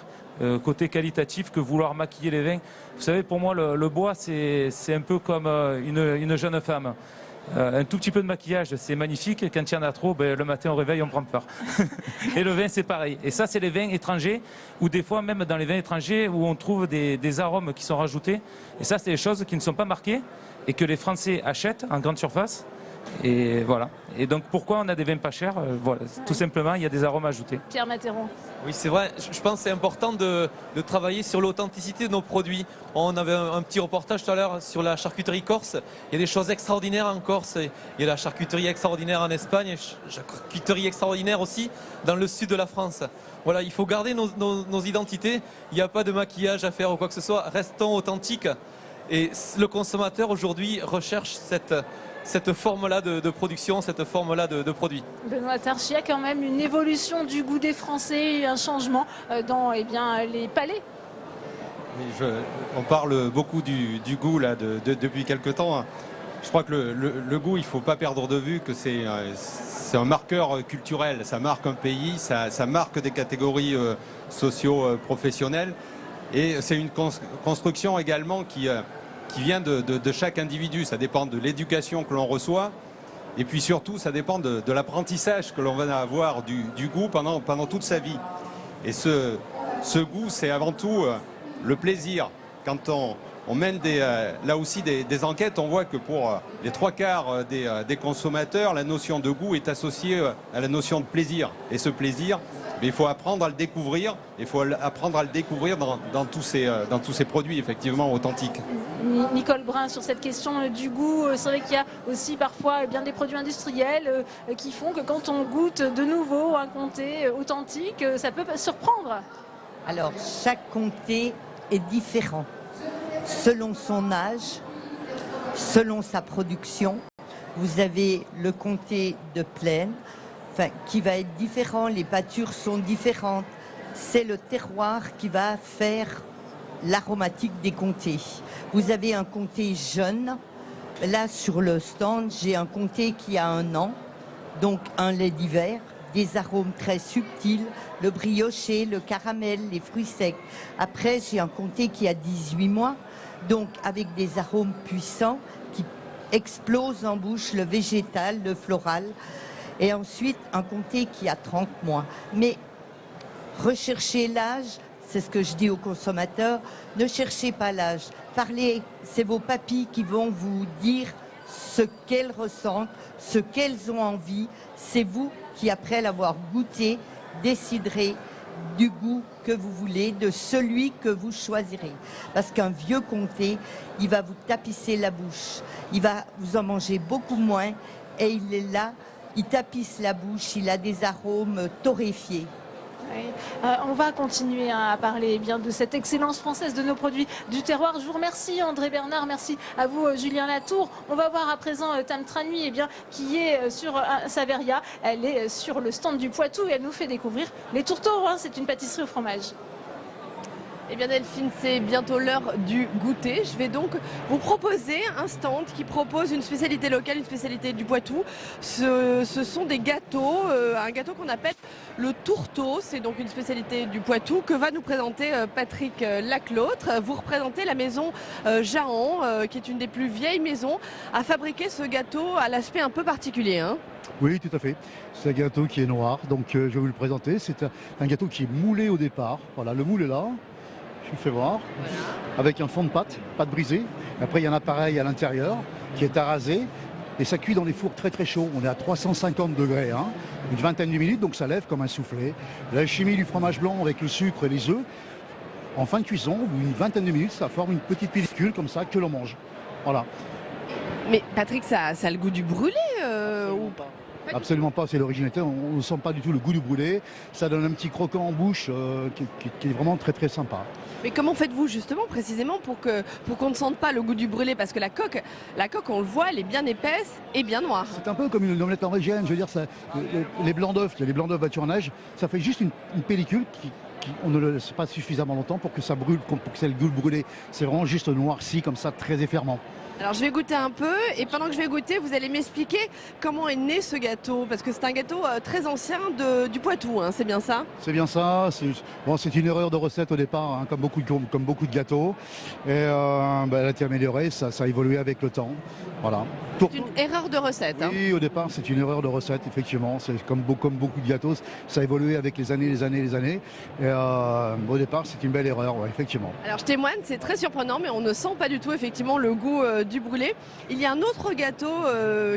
côté qualitatif que vouloir maquiller les vins. Vous savez, pour moi le bois c'est un peu comme une jeune femme. Un tout petit peu de maquillage, c'est magnifique. Quand il y en a trop, le matin au réveil, on prend peur. Et le vin, c'est pareil. Et ça, c'est les vins étrangers, ou des fois, même dans les vins étrangers, où on trouve des arômes qui sont rajoutés. Et ça, c'est des choses qui ne sont pas marquées et que les Français achètent en grande surface. Et voilà. Et donc, pourquoi on a des vins pas chers? Voilà, tout simplement, il y a des arômes ajoutés. Pierre Matteron. Oui, c'est vrai. Je pense que c'est important de travailler sur l'authenticité de nos produits. On avait un petit reportage tout à l'heure sur la charcuterie corse. Il y a des choses extraordinaires en Corse. Il y a la charcuterie extraordinaire en Espagne, la charcuterie extraordinaire aussi dans le sud de la France. Voilà, il faut garder nos identités. Il n'y a pas de maquillage à faire ou quoi que ce soit. Restons authentiques. Et le consommateur aujourd'hui recherche cette forme-là de production, cette forme-là de produit. Benoît Tarchi, il y a quand même une évolution du goût des Français, un changement dans les palais. On parle beaucoup du goût là, depuis quelque temps. Je crois que le goût, il ne faut pas perdre de vue que c'est un marqueur culturel. Ça marque un pays, ça marque des catégories socio-professionnelles. Et c'est une construction également qui vient de chaque individu. Ça dépend de l'éducation que l'on reçoit. Et puis surtout, ça dépend de l'apprentissage que l'on va avoir du goût pendant toute sa vie. Et ce goût, c'est avant tout le plaisir. Quand on mène là aussi des enquêtes, on voit que pour les 3/4 des consommateurs, la notion de goût est associée à la notion de plaisir. Et ce plaisir, il faut apprendre à le découvrir. Il faut apprendre à le découvrir dans tous ces produits effectivement authentiques. Nicole Brun, sur cette question du goût, c'est vrai qu'il y a aussi parfois bien des produits industriels qui font que quand on goûte de nouveau un comté authentique, ça peut surprendre. Alors, chaque comté est différent selon son âge, selon sa production. Vous avez le comté de plaine, qui va être différent, les pâtures sont différentes. C'est le terroir qui va faire l'aromatique des comtés. Vous avez un comté jeune. Là, sur le stand, j'ai un comté qui a 1 an, donc un lait d'hiver, des arômes très subtils, le brioché, le caramel, les fruits secs. Après, j'ai un comté qui a 18 mois, donc avec des arômes puissants qui explosent en bouche, le végétal, le floral. Et ensuite, un comté qui a 30 mois. Mais recherchez l'âge, c'est ce que je dis aux consommateurs, ne cherchez pas l'âge. Parlez, c'est vos papilles qui vont vous dire ce qu'elles ressentent, ce qu'elles ont envie. C'est vous qui, après l'avoir goûté, déciderez du goût que vous voulez, de celui que vous choisirez. Parce qu'un vieux comté, il va vous tapisser la bouche. Il va vous en manger beaucoup moins et il est là. Il tapisse la bouche, il a des arômes torréfiés. Oui. On va continuer à parler bien de cette excellence française de nos produits du terroir. Je vous remercie André Bernard, merci à vous Julien Latour. On va voir à présent Tam Tranui qui est sur Saveria. Elle est sur le stand du Poitou et elle nous fait découvrir les tourteaux. C'est une pâtisserie au fromage. Eh bien Delphine, c'est bientôt l'heure du goûter. Je vais donc vous proposer un stand qui propose une spécialité locale, une spécialité du Poitou. Ce sont des gâteaux, un gâteau qu'on appelle le tourteau. C'est donc une spécialité du Poitou que va nous présenter Patrick Laclautre. Vous représentez la maison Jahan, qui est une des plus vieilles maisons à fabriquer ce gâteau à l'aspect un peu particulier. Hein. Oui, tout à fait. C'est un gâteau qui est noir, donc je vais vous le présenter. C'est un gâteau qui est moulé au départ. Voilà, le moule est là. Je vous fais voir. Voilà. Avec un fond de pâte brisée. Après, il y a un appareil à l'intérieur qui est arasé. Et ça cuit dans les fours très très chauds. On est à 350 degrés, hein, une vingtaine de minutes, donc ça lève comme un soufflet. L'alchimie du fromage blanc avec le sucre et les œufs. En fin de cuisson, au bout d'une vingtaine de minutes, ça forme une petite pellicule comme ça que l'on mange. Voilà. Mais Patrick, ça a le goût du brûlé ou pas? Absolument pas, c'est l'originalité, on ne sent pas du tout le goût du brûlé. Ça donne un petit croquant en bouche qui est vraiment très très sympa. Mais comment faites-vous justement précisément pour qu'on ne sente pas le goût du brûlé? Parce que la coque, on le voit, elle est bien épaisse et bien noire. C'est un peu comme une omelette norvégienne, je veux dire, les blancs d'œufs, les blancs d'œufs battus en neige, ça fait juste une pellicule on ne le laisse pas suffisamment longtemps pour que ça brûle, pour que ça ait le goût brûlé. C'est vraiment juste noirci comme ça, très effermant. Alors je vais goûter un peu et pendant que je vais goûter, vous allez m'expliquer comment est né ce gâteau. Parce que c'est un gâteau très ancien du Poitou, hein, c'est bien ça? C'est bien ça, c'est une erreur de recette au départ, hein, comme beaucoup de gâteaux. Et elle a été améliorée, ça a évolué avec le temps. Voilà. C'est une erreur de recette. Hein. Oui, au départ c'est une erreur de recette, effectivement. C'est comme beaucoup de gâteaux, ça a évolué avec les années. Et au départ c'est une belle erreur, ouais, effectivement. Alors je témoigne, c'est très surprenant, mais on ne sent pas du tout effectivement le goût du brûlé. Il y a un autre gâteau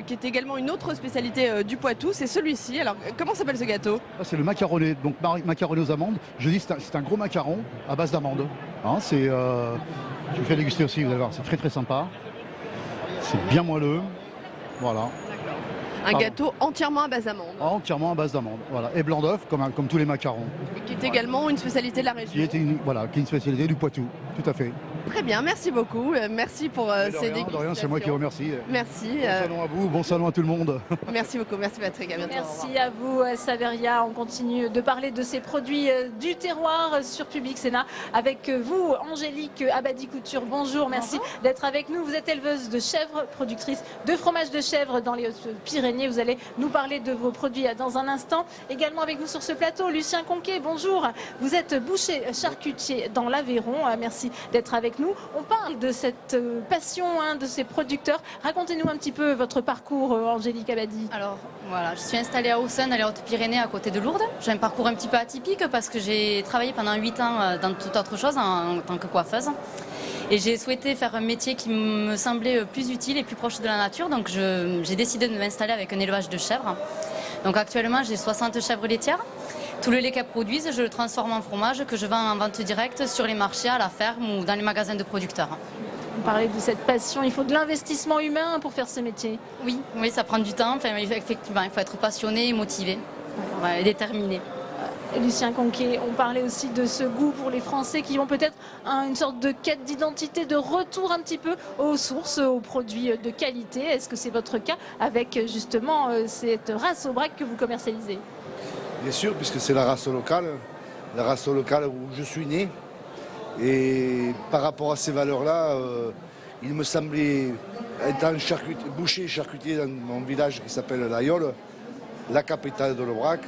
qui est également une autre spécialité du Poitou, c'est celui-ci. Alors comment s'appelle ce gâteau? C'est le macaroné, donc macaroné aux amandes. Je dis c'est un gros macaron à base d'amandes. Hein, je vous fais déguster aussi, vous allez voir, c'est très très sympa. C'est bien moelleux. Voilà. Un gâteau entièrement à base d'amandes. Entièrement à base d'amandes, voilà. Et blanc d'œuf, comme tous les macarons. Et qui est également une spécialité de la région. Qui est une spécialité du Poitou, tout à fait. Très bien, merci beaucoup. Merci pour ces dégustations. De rien, c'est moi qui remercie. Merci. Bon salon à vous, bon salon à tout le monde. Merci beaucoup, merci Patrick, à bientôt. Merci à vous Saveria. On continue de parler de ces produits du terroir sur Public Sénat avec vous, Angélique Abadi-Couture. Bonjour, merci d'être avec nous. Vous êtes éleveuse de chèvres, productrice de fromage de chèvre dans les Hautes-Pyrénées. Vous allez nous parler de vos produits dans un instant. Également avec nous sur ce plateau, Lucien Conquet, bonjour. Vous êtes boucher charcutier dans l'Aveyron. Merci d'être avec nous. On parle de cette passion de ces producteurs. Racontez-nous un petit peu votre parcours, Angélique Abadi. Alors voilà, je suis installée à Haussonne, dans les Hautes-Pyrénées, à côté de Lourdes. J'ai un parcours un petit peu atypique parce que j'ai travaillé pendant 8 ans dans toute autre chose en tant que coiffeuse. Et j'ai souhaité faire un métier qui me semblait plus utile et plus proche de la nature. Donc j'ai décidé de m'installer avec un élevage de chèvres. Donc actuellement j'ai 60 chèvres laitières. Tout le lait qu'elles produisent, je le transforme en fromage que je vends en vente directe sur les marchés, à la ferme ou dans les magasins de producteurs. Vous parlez de cette passion, il faut de l'investissement humain pour faire ce métier. Oui, ça prend du temps. Enfin, effectivement, il faut être passionné et motivé, et déterminé. Lucien Conquet, on parlait aussi de ce goût pour les Français qui ont peut-être une sorte de quête d'identité, de retour un petit peu aux sources, aux produits de qualité. Est-ce que c'est votre cas avec justement cette race Aubrac que vous commercialisez? Bien sûr, puisque c'est la race locale où je suis né. Et par rapport à ces valeurs-là, il me semblait, étant boucher et charcutier dans mon village qui s'appelle l'Aïole, la capitale de l'Aubrac,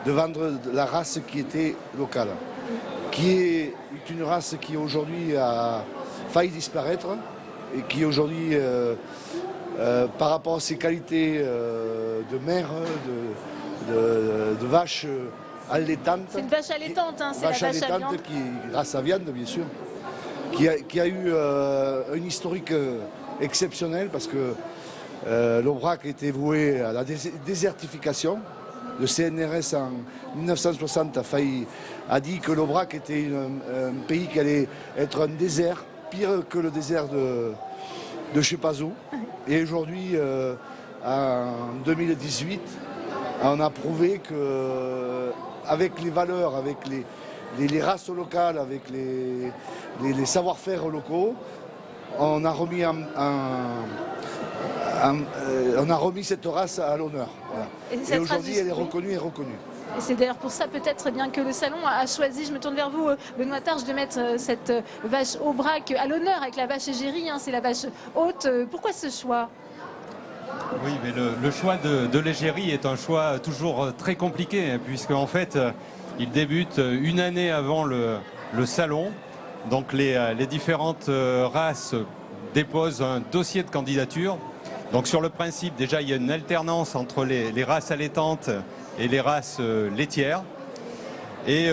de vendre la race qui était locale, qui est une race qui aujourd'hui a failli disparaître et qui aujourd'hui, par rapport à ses qualités de mère, de vache allaitantes. C'est une vache allaitante, c'est la vache à viande. Grâce à viande, bien sûr, qui a eu une historique exceptionnelle parce que l'Aubrac était voué à la désertification. Le CNRS en 1960 a dit que l'Aubrac était un pays qui allait être un désert, pire que le désert de je sais pas où. Et aujourd'hui, en 2018, on a prouvé qu'avec les valeurs, avec les races locales, avec les savoir-faire locaux, on a remis cette race à l'honneur. Voilà. Et aujourd'hui, elle est reconnue et reconnue. Et c'est d'ailleurs pour ça peut-être bien que le salon a choisi, je me tourne vers vous Benoît Targe, de mettre cette vache Aubrac à l'honneur avec la vache égérie, hein, c'est la vache haute. Pourquoi ce choix ? Oui, mais le choix de l'égérie est un choix toujours très compliqué, hein, puisque en fait, il débute une année avant le salon. Donc les différentes races déposent un dossier de candidature. Donc sur le principe, déjà, il y a une alternance entre les races allaitantes et les races laitières. Et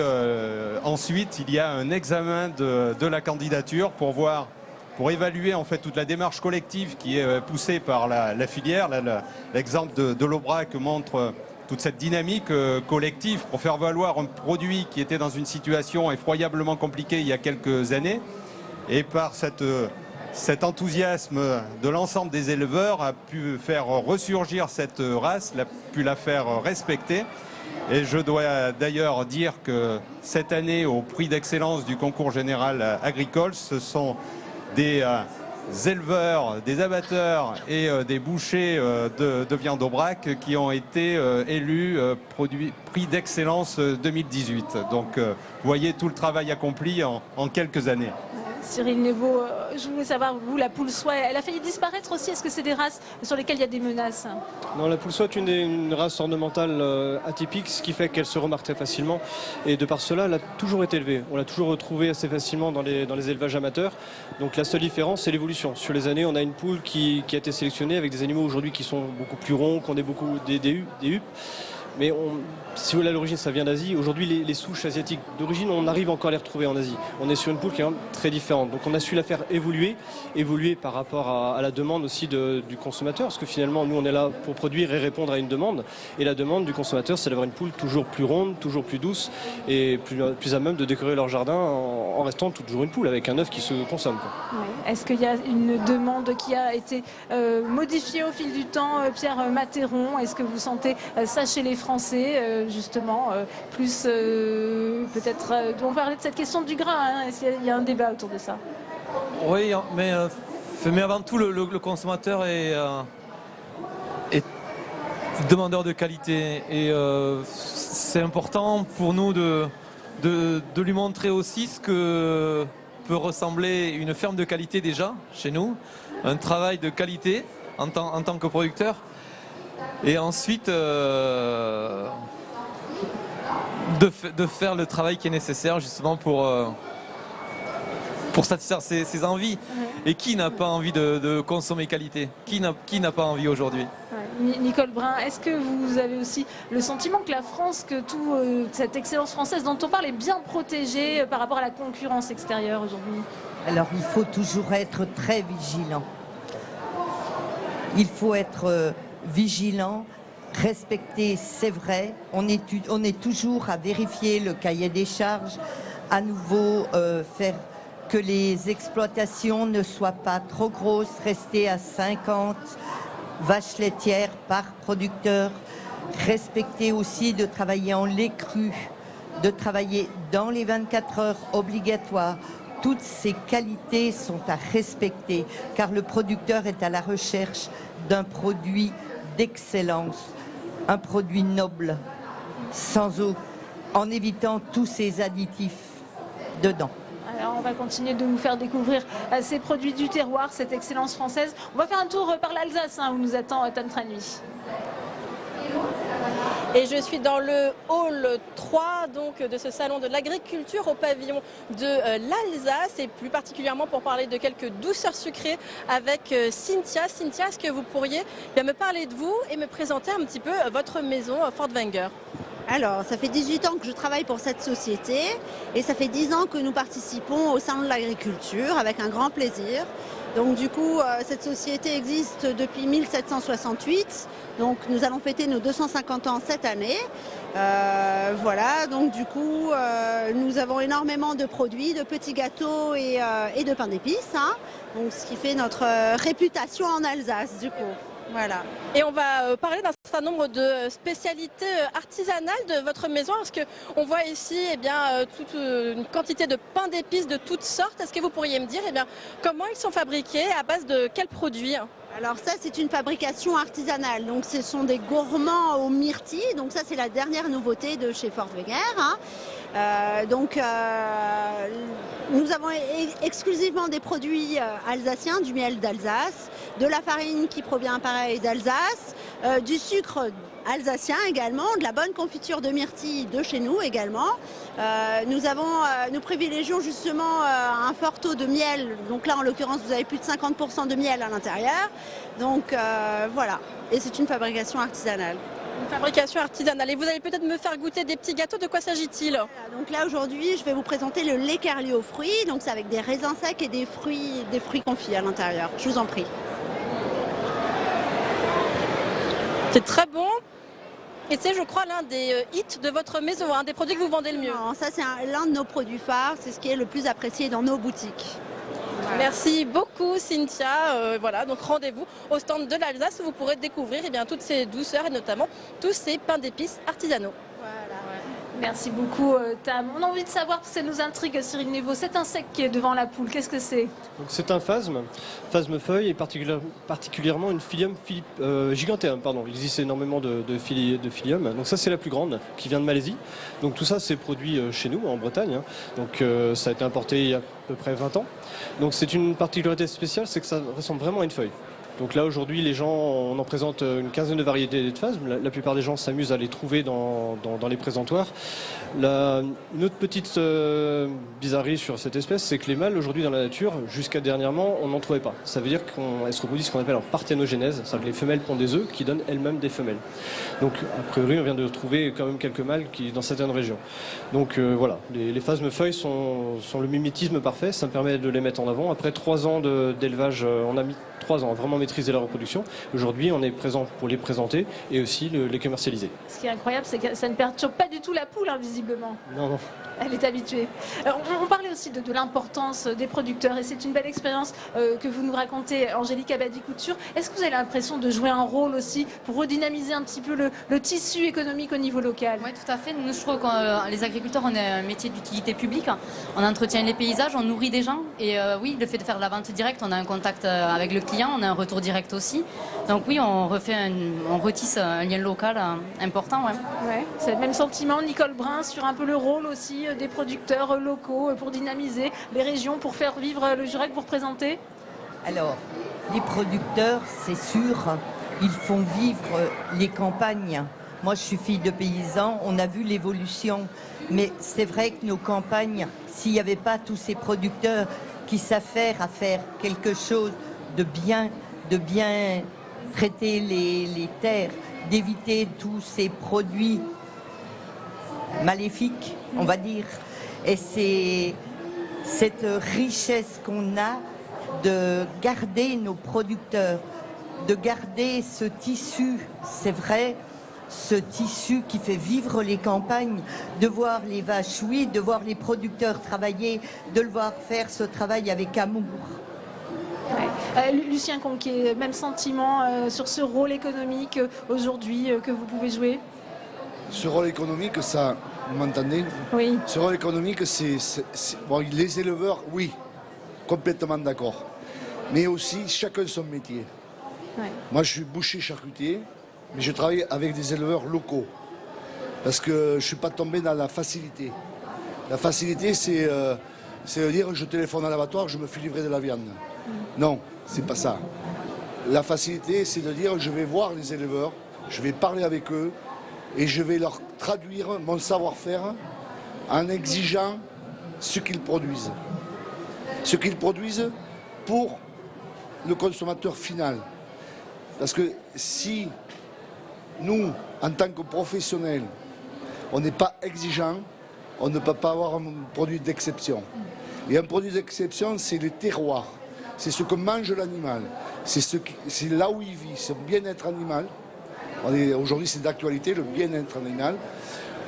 ensuite, il y a un examen de la candidature pour évaluer en fait toute la démarche collective qui est poussée par la filière. L'exemple de l'Aubrac montre toute cette dynamique collective pour faire valoir un produit qui était dans une situation effroyablement compliquée il y a quelques années. Et par cet enthousiasme de l'ensemble des éleveurs a pu faire ressurgir cette race, a pu la faire respecter. Et je dois d'ailleurs dire que cette année, au prix d'excellence du concours général agricole, ce sont des éleveurs, des abatteurs et des bouchers de viande Aubrac qui ont été élus prix d'excellence 2018. Donc vous voyez tout le travail accompli en quelques années. Cyril Neveu, je voulais savoir, vous, la poule soie, elle a failli disparaître aussi. Est-ce que c'est des races sur lesquelles il y a des menaces? Non, la poule soie est une race ornementale atypique, ce qui fait qu'elle se remarque très facilement. Et de par cela, elle a toujours été élevée. On l'a toujours retrouvée assez facilement dans les élevages amateurs. Donc la seule différence, c'est l'évolution. Sur les années, on a une poule qui a été sélectionnée avec des animaux aujourd'hui qui sont beaucoup plus ronds, qui ont des huppes. Mais si vous voulez, à l'origine, ça vient d'Asie. Aujourd'hui, les souches asiatiques d'origine, on arrive encore à les retrouver en Asie. On est sur une poule qui est très différente. Donc on a su la faire évoluer par rapport à la demande aussi du consommateur. Parce que finalement, nous, on est là pour produire et répondre à une demande. Et la demande du consommateur, c'est d'avoir une poule toujours plus ronde, toujours plus douce et plus à même de décorer leur jardin en restant toujours une poule avec un œuf qui se consomme. Ouais. Est-ce qu'il y a une demande qui a été modifiée au fil du temps, Pierre Matéron? Est-ce que vous sentez ça chez les Français, justement, plus peut-être, on parlait de cette question du gras, hein, est-ce qu'il y a un débat autour de ça? Oui, mais avant tout, le consommateur est demandeur de qualité et c'est important pour nous de lui montrer aussi ce que peut ressembler une ferme de qualité déjà chez nous, un travail de qualité en tant que producteur. Et ensuite, de faire le travail qui est nécessaire justement pour satisfaire ses envies. Et qui n'a pas envie de consommer qualité? Qui n'a pas envie aujourd'hui? Nicole Brun, est-ce que vous avez aussi le sentiment que la France, que toute cette excellence française dont on parle est bien protégée par rapport à la concurrence extérieure aujourd'hui? Alors il faut toujours être très vigilant. Il faut être vigilant, respecter, c'est vrai. On est toujours à vérifier le cahier des charges, à nouveau faire que les exploitations ne soient pas trop grosses, rester à 50 vaches laitières par producteur, respecter aussi de travailler en lait cru, de travailler dans les 24 heures obligatoires. Toutes ces qualités sont à respecter car le producteur est à la recherche d'un produit d'excellence, un produit noble, en évitant tous ces additifs dedans. Alors on va continuer de vous faire découvrir ces produits du terroir, cette excellence française. On va faire un tour par l'Alsace, où nous attend Tom Tranui. Et je suis dans le hall 3 donc, de ce salon de l'agriculture au pavillon de l'Alsace et plus particulièrement pour parler de quelques douceurs sucrées avec Cynthia. Cynthia, est-ce que vous pourriez bien me parler de vous et me présenter un petit peu votre maison Furtwängler? Alors, ça fait 18 ans que je travaille pour cette société et ça fait 10 ans que nous participons au salon de l'agriculture avec un grand plaisir. Donc du coup, cette société existe depuis 1768. Donc nous allons fêter nos 250 ans cette année. Voilà, donc du coup, nous avons énormément de produits, de petits gâteaux et de pain d'épices. Hein. Donc ce qui fait notre réputation en Alsace, du coup. Voilà. Et on va parler d'un certain nombre de spécialités artisanales de votre maison, parce qu'on voit ici toute une quantité de pain d'épices de toutes sortes. Est-ce que vous pourriez me dire comment ils sont fabriqués, à base de quels produits? Alors ça, c'est une fabrication artisanale. Donc ce sont des gourmands aux myrtilles. Donc ça, c'est la dernière nouveauté de chez Fort Wenger. Nous avons exclusivement des produits alsaciens, du miel d'Alsace, de la farine qui provient pareil d'Alsace, du sucre alsacien également, de la bonne confiture de myrtille de chez nous également. Nous privilégions justement un fort taux de miel. Donc là, en l'occurrence, vous avez plus de 50% de miel à l'intérieur. Donc voilà. Et c'est une fabrication artisanale. Une fabrication artisanale. Et vous allez peut-être me faire goûter des petits gâteaux. De quoi s'agit-il? Voilà, donc là, aujourd'hui, je vais vous présenter le lait Kerli aux fruits. Donc c'est avec des raisins secs et des fruits confits à l'intérieur. Je vous en prie. C'est très bon. Et c'est, je crois, l'un des hits de votre maison, un des produits que vous vendez le mieux. Non, ça, c'est l'un de nos produits phares. C'est ce qui est le plus apprécié dans nos boutiques. Voilà. Merci beaucoup, Cynthia. Voilà, donc rendez-vous au stand de l'Alsace où vous pourrez découvrir toutes ces douceurs et notamment tous ces pains d'épices artisanaux. Voilà. Merci beaucoup, Tam. On a envie de savoir, parce que ça nous intrigue, Cyril Néveau, cet insecte qui est devant la poule, qu'est-ce que c'est? C'est un phasme-feuille et particulièrement une Phyllium giganteum. Il existe énormément de Phyllium. Donc ça, c'est la plus grande qui vient de Malaisie. Donc tout ça, c'est produit chez nous, en Bretagne. Donc ça a été importé il y a à peu près 20 ans. Donc c'est une particularité spéciale, c'est que ça ressemble vraiment à une feuille. Donc là, aujourd'hui, les gens, on en présente une quinzaine de variétés de phasmes. La plupart des gens s'amusent à les trouver dans les présentoirs. Une autre petite bizarrerie sur cette espèce, c'est que les mâles, aujourd'hui, dans la nature, jusqu'à dernièrement, on n'en trouvait pas. Ça veut dire qu'elles se reproduisent ce qu'on appelle en parthénogénèse, c'est-à-dire que les femelles pondent des œufs qui donnent elles-mêmes des femelles. Donc, a priori, on vient de trouver quand même quelques mâles dans certaines régions. Donc voilà, les phasmes feuilles sont le mimétisme parfait, ça me permet de les mettre en avant. Après 3 ans d'élevage, on a mis 3 ans à vraiment maîtriser la reproduction. Aujourd'hui, on est présent pour les présenter et aussi les commercialiser. Ce qui est incroyable, c'est que ça ne perturbe pas du tout la poule, visiblement. Non. Elle est habituée. Alors, on parlait aussi de l'importance des producteurs et c'est une belle expérience que vous nous racontez, Angélique Abadi-Couture. Est-ce que vous avez l'impression de jouer un rôle aussi pour redynamiser un petit peu le tissu économique au niveau local? Oui, tout à fait. Nous, je trouve que les agriculteurs, on est un métier d'utilité publique. On entretient les paysages, on nourrit des gens. Et oui, le fait de faire de la vente directe, on a un contact avec le client, on a un retour direct aussi. Donc oui, on retisse un lien local important. Ouais, c'est le même sentiment, Nicole Brun, sur un peu le rôle aussi des producteurs locaux pour dynamiser les régions, pour faire vivre le Jura que vous représentez? Alors, les producteurs, c'est sûr, ils font vivre les campagnes. Moi, je suis fille de paysan, on a vu l'évolution. Mais c'est vrai que nos campagnes, s'il n'y avait pas tous ces producteurs qui s'affairent à faire quelque chose de bien traiter les terres, d'éviter tous ces produits maléfiques, on va dire. Et c'est cette richesse qu'on a de garder nos producteurs, de garder ce tissu, c'est vrai, ce tissu qui fait vivre les campagnes, de voir les vaches, oui, de voir les producteurs travailler, de le voir faire ce travail avec amour. Ouais. Lucien Conquet, même sentiment sur ce rôle économique aujourd'hui que vous pouvez jouer? Ce rôle économique, ça, vous m'entendez? Oui. Ce rôle économique, bon, les éleveurs, oui, complètement d'accord. Mais aussi, chacun son métier. Ouais. Moi, je suis boucher charcutier, mais je travaille avec des éleveurs locaux. Parce que je ne suis pas tombé dans la facilité. La facilité, c'est de dire je téléphone à l'abattoir, je me fais livrer de la viande. Non, c'est pas ça. La facilité, c'est de dire je vais voir les éleveurs, je vais parler avec eux et je vais leur traduire mon savoir-faire en exigeant ce qu'ils produisent. Ce qu'ils produisent pour le consommateur final. Parce que si nous, en tant que professionnels, on n'est pas exigeant, on ne peut pas avoir un produit d'exception. Et un produit d'exception, c'est le terroir. C'est ce que mange l'animal. C'est là où il vit, c'est le bien-être animal. Aujourd'hui, c'est d'actualité, le bien-être animal.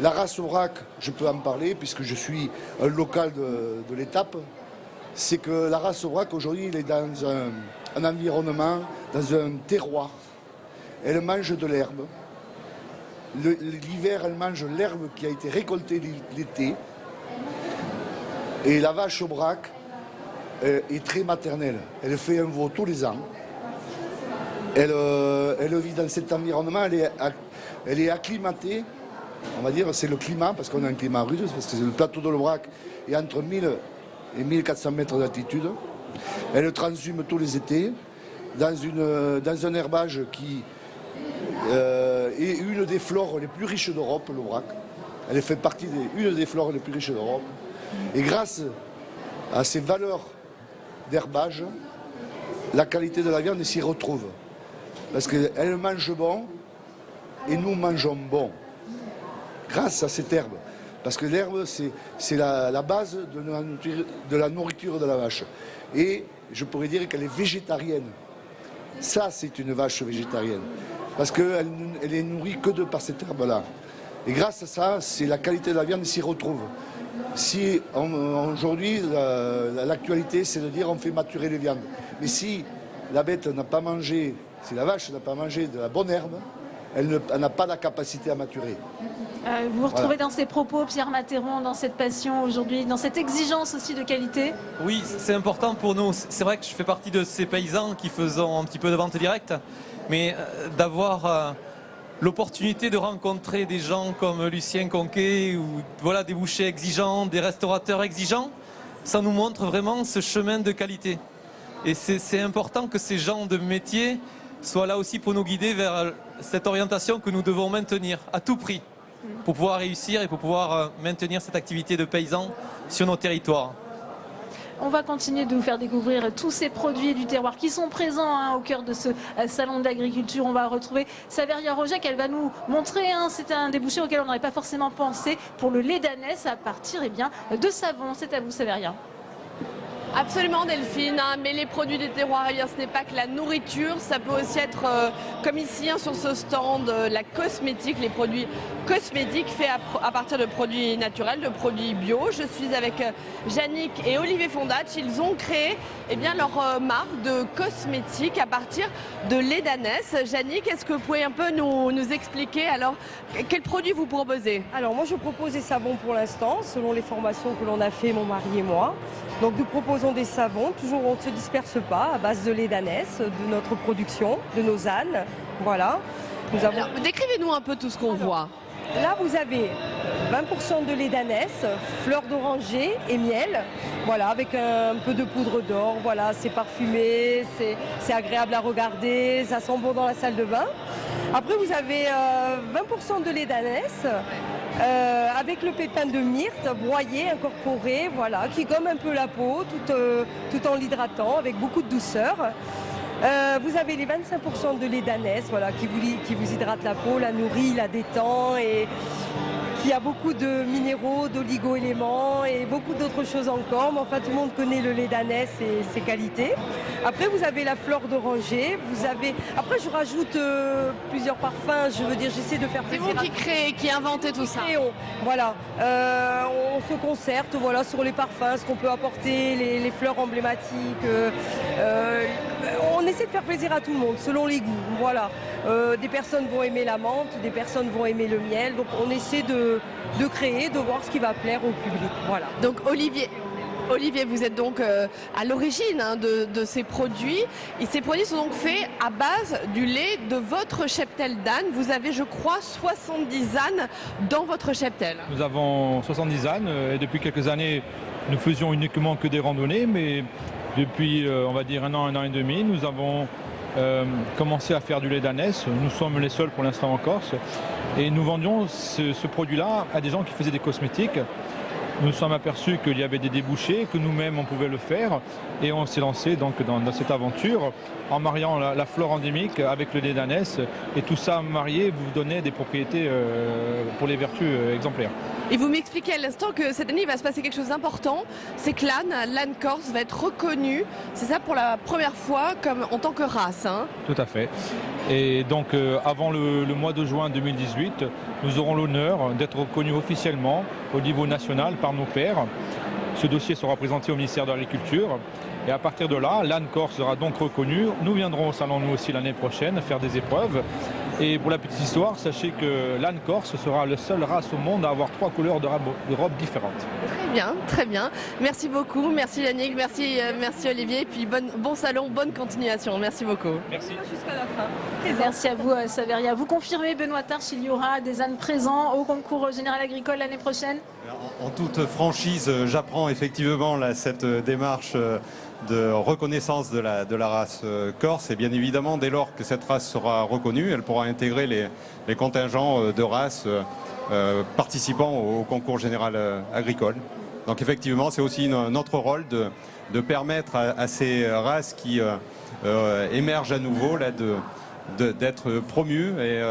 La race Aubrac, je peux en parler, puisque je suis un local de l'étape. C'est que la race Aubrac, aujourd'hui, il est dans un environnement, dans un terroir. Elle mange de l'herbe. L'hiver, elle mange l'herbe qui a été récoltée l'été. Et la vache Aubrac est très maternelle. Elle fait un veau tous les ans. elle vit dans cet environnement, elle est acclimatée, on va dire, c'est le climat, parce qu'on a un climat rude, parce que le plateau de l'Aubrac est entre 1000 et 1400 mètres d'altitude. Elle transhume tous les étés dans un herbage qui est une des flores les plus riches d'Europe, l'Aubrac. Elle fait partie d'une des flores les plus riches d'Europe. Et grâce à ces valeurs d'herbage, la qualité de la viande s'y retrouve. Parce qu'elle mange bon et nous mangeons bon. Grâce à cette herbe. Parce que l'herbe, c'est la base de la nourriture de la vache. Et je pourrais dire qu'elle est végétarienne. Ça, c'est une vache végétarienne. Parce qu'elle est nourrie que par cette herbe-là. Et grâce à ça, la qualité de la viande s'y retrouve. Si aujourd'hui, l'actualité, c'est de dire on fait maturer les viandes. Mais si la bête n'a pas mangé, si la vache n'a pas mangé de la bonne herbe, elle n'a pas la capacité à maturer. Vous vous retrouvez dans ces propos, Pierre Matteron, dans cette passion aujourd'hui, dans cette exigence aussi de qualité? Oui, c'est important pour nous. C'est vrai que je fais partie de ces paysans qui faisons un petit peu de vente directe, mais d'avoir l'opportunité de rencontrer des gens comme Lucien Conquet ou voilà, des bouchers exigeants, des restaurateurs exigeants, ça nous montre vraiment ce chemin de qualité. Et c'est important que ces gens de métier soient là aussi pour nous guider vers cette orientation que nous devons maintenir à tout prix pour pouvoir réussir et pour pouvoir maintenir cette activité de paysans sur nos territoires. On va continuer de vous faire découvrir tous ces produits du terroir qui sont présents au cœur de ce salon de l'agriculture. On va retrouver Saveria Rojek, elle va nous montrer, c'est un débouché auquel on n'aurait pas forcément pensé, pour le lait d'ânesse à partir de savon. C'est à vous, Saveria. Absolument Delphine, mais les produits des terroirs, ce n'est pas que la nourriture, ça peut aussi être, comme ici sur ce stand, la cosmétique, les produits cosmétiques faits à partir de produits naturels, de produits bio. Je suis avec Yannick et Olivier Fondach, ils ont créé leur marque de cosmétiques à partir de lait d'ânesse. Yannick, est-ce que vous pouvez un peu nous expliquer alors quels produits vous proposez? Alors moi je propose des savons pour l'instant, selon les formations que l'on a fait, mon mari et moi. Donc nous proposons des savons, toujours on ne se disperse pas, à base de lait d'ânesse, de notre production, de nos ânes. Voilà. Décrivez-nous un peu tout ce qu'on voit. Là vous avez 20% de lait d'ânesse, fleurs d'oranger et miel. Voilà, avec un peu de poudre d'or. Voilà, c'est parfumé, c'est agréable à regarder, ça sent bon dans la salle de bain. Après vous avez 20% de lait d'ânesse. Avec le pépin de myrte broyé, incorporé, voilà, qui gomme un peu la peau tout en l'hydratant avec beaucoup de douceur. Vous avez les 25% de lait d'ânesse, voilà, qui vous hydrate la peau, la nourrit, la détend et qui a beaucoup de minéraux, d'oligo-éléments et beaucoup d'autres choses encore. Mais enfin, tout le monde connaît le lait d'ânesse et ses qualités. Après, vous avez la fleur d'oranger. Après, je rajoute plusieurs parfums. Je veux dire, j'essaie de faire plaisir. C'est vous qui créez, qui inventez tout ça. Voilà. On se concerte, voilà, sur les parfums, ce qu'on peut apporter, les fleurs emblématiques. On essaie de faire plaisir à tout le monde, selon les goûts. Voilà. Des personnes vont aimer la menthe, des personnes vont aimer le miel. Donc, on essaie de créer, de voir ce qui va plaire au public. Voilà. Donc Olivier, vous êtes donc à l'origine de ces produits. Et ces produits sont donc faits à base du lait de votre cheptel d'âne. Vous avez, je crois, 70 ânes dans votre cheptel. Nous avons 70 ânes et depuis quelques années, nous faisions uniquement que des randonnées. Mais depuis, on va dire, un an et demi, nous avons commencé à faire du lait d'ânesse. Nous sommes les seuls pour l'instant en Corse. Et nous vendions ce produit-là à des gens qui faisaient des cosmétiques. Nous nous sommes aperçus qu'il y avait des débouchés, que nous-mêmes on pouvait le faire. Et on s'est lancé donc dans cette aventure en mariant la flore endémique avec le lait d'ânesse. Et tout ça marié vous donnait des propriétés pour les vertus exemplaires. Et vous m'expliquez à l'instant que cette année il va se passer quelque chose d'important, c'est que l'âne corse va être reconnu, c'est ça, pour la première fois en tant que race. Tout à fait. Et donc avant le mois de juin 2018, nous aurons l'honneur d'être reconnus officiellement au niveau national par nos pairs. Ce dossier sera présenté au ministère de l'Agriculture Et à partir de là, l'âne corse sera donc reconnu. Nous viendrons au salon nous aussi l'année prochaine faire des épreuves. Et pour la petite histoire, sachez que l'âne corse sera la seule race au monde à avoir 3 couleurs de robe différentes. Très bien, très bien. Merci beaucoup, merci Yannick, merci Olivier, et puis bon salon, bonne continuation. Merci beaucoup. Merci. Jusqu'à la fin. Merci à vous, Saveria. Vous confirmez, Benoît Tarche, il y aura des ânes présents au concours général agricole l'année prochaine? En toute franchise, j'apprends effectivement cette démarche de reconnaissance de la race corse, et bien évidemment, dès lors que cette race sera reconnue, elle pourra intégrer les contingents de races participant au concours général agricole. Donc effectivement, c'est aussi notre rôle de permettre à ces races qui émergent à nouveau là, d'être promues et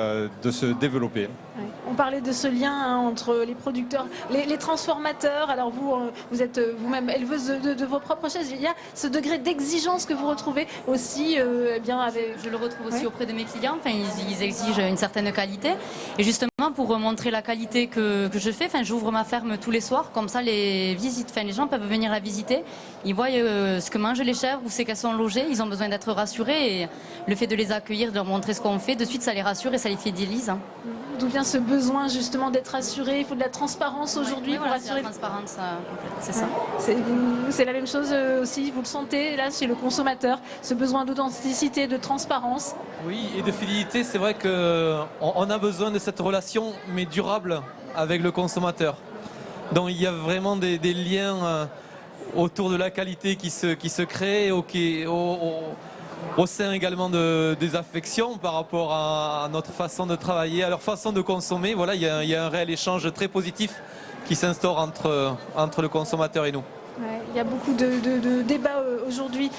de se développer. Ouais. On parlait de ce lien entre les producteurs, les transformateurs. Alors vous êtes vous-même éleveuse de vos propres chaises. Il y a ce degré d'exigence que vous retrouvez aussi bien avec... Je le retrouve aussi auprès de mes clients. Enfin, ils exigent une certaine qualité. Et justement, pour montrer la qualité que je fais, enfin, j'ouvre ma ferme tous les soirs. Comme ça, les gens peuvent venir la visiter. Ils voient ce que mangent les chèvres, où c'est qu'elles sont logées. Ils ont besoin d'être rassurés. Et le fait de les accueillir, de leur montrer ce qu'on fait, de suite, ça les rassure et ça les fidélise. D'où vient ce besoin justement d'être rassuré? Il faut de la transparence aujourd'hui pour rassurer. La transparence, c'est ça. C'est la même chose aussi, vous le sentez là chez le consommateur, ce besoin d'authenticité, de transparence? Oui, et de fidélité, c'est vrai qu'on a besoin de cette relation, mais durable, avec le consommateur. Donc il y a vraiment des liens autour de la qualité qui se créent, au sein également des affections par rapport à notre façon de travailler, à leur façon de consommer. Voilà, il y a un réel échange très positif qui s'instaure entre le consommateur et nous. Ouais, il y a beaucoup de débats aujourd'hui.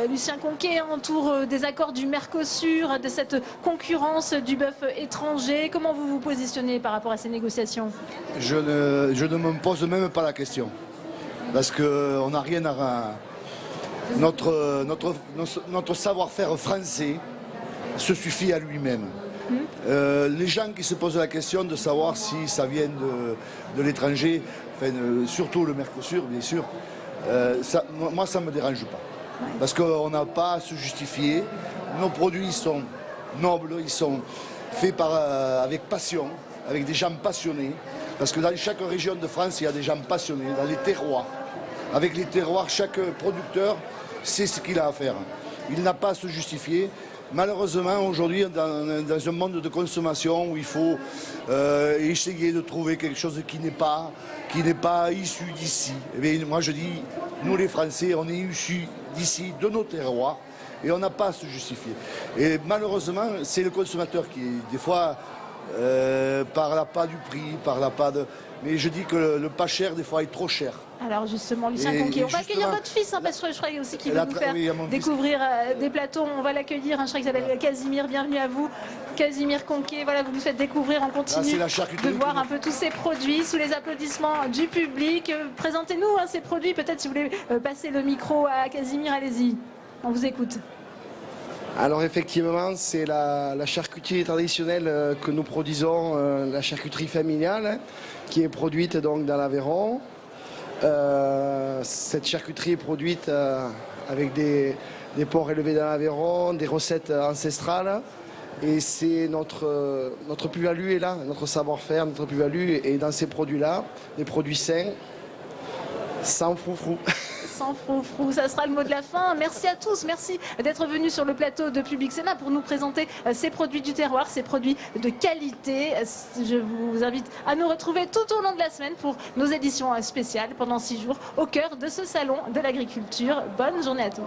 Lucien Conquet entoure des accords du Mercosur, de cette concurrence du bœuf étranger. Comment vous vous positionnez par rapport à ces négociations? Je ne me pose même pas la question. Parce qu'on n'a rien à... Notre savoir-faire français se suffit à lui-même. Les gens qui se posent la question de savoir si ça vient de l'étranger, enfin, surtout le Mercosur, bien sûr, moi ça ne me dérange pas. Parce qu'on n'a pas à se justifier. Nos produits sont nobles, ils sont faits avec passion, avec des gens passionnés. Parce que dans chaque région de France, il y a des gens passionnés, dans les terroirs. Avec les terroirs, chaque producteur sait ce qu'il a à faire. Il n'a pas à se justifier. Malheureusement, aujourd'hui, dans un monde de consommation où il faut essayer de trouver quelque chose qui n'est pas issu d'ici. Moi, je dis, nous les Français, on est issus d'ici, de nos terroirs, et on n'a pas à se justifier. Et malheureusement, c'est le consommateur qui, des fois, par l'appât du prix, par l'appât de... Mais je dis que le pas cher, des fois, est trop cher. Alors justement, Lucien Conquet, on va accueillir votre fils, parce que je crois aussi qu'il veut nous faire découvrir des plateaux. On va l'accueillir, je crois qu'il s'appelle Casimir, bienvenue à vous. Casimir Conquet, voilà, vous nous faites découvrir, on continue de voir un peu tous ces produits sous les applaudissements du public. Présentez-nous ces produits, peut-être si vous voulez passer le micro à Casimir, allez-y, on vous écoute. Alors effectivement, c'est la charcuterie traditionnelle que nous produisons, la charcuterie familiale, qui est produite donc dans l'Aveyron. Cette charcuterie est produite avec des porcs élevés dans l'Aveyron, des recettes ancestrales. Et c'est notre plus-value est là, notre savoir-faire, notre plus-value est dans ces produits-là, des produits sains, sans froufrou. Sans froufrou, ça sera le mot de la fin. Merci à tous, merci d'être venus sur le plateau de Public Sénat pour nous présenter ces produits du terroir, ces produits de qualité. Je vous invite à nous retrouver tout au long de la semaine pour nos éditions spéciales pendant 6 jours au cœur de ce salon de l'agriculture. Bonne journée à tous.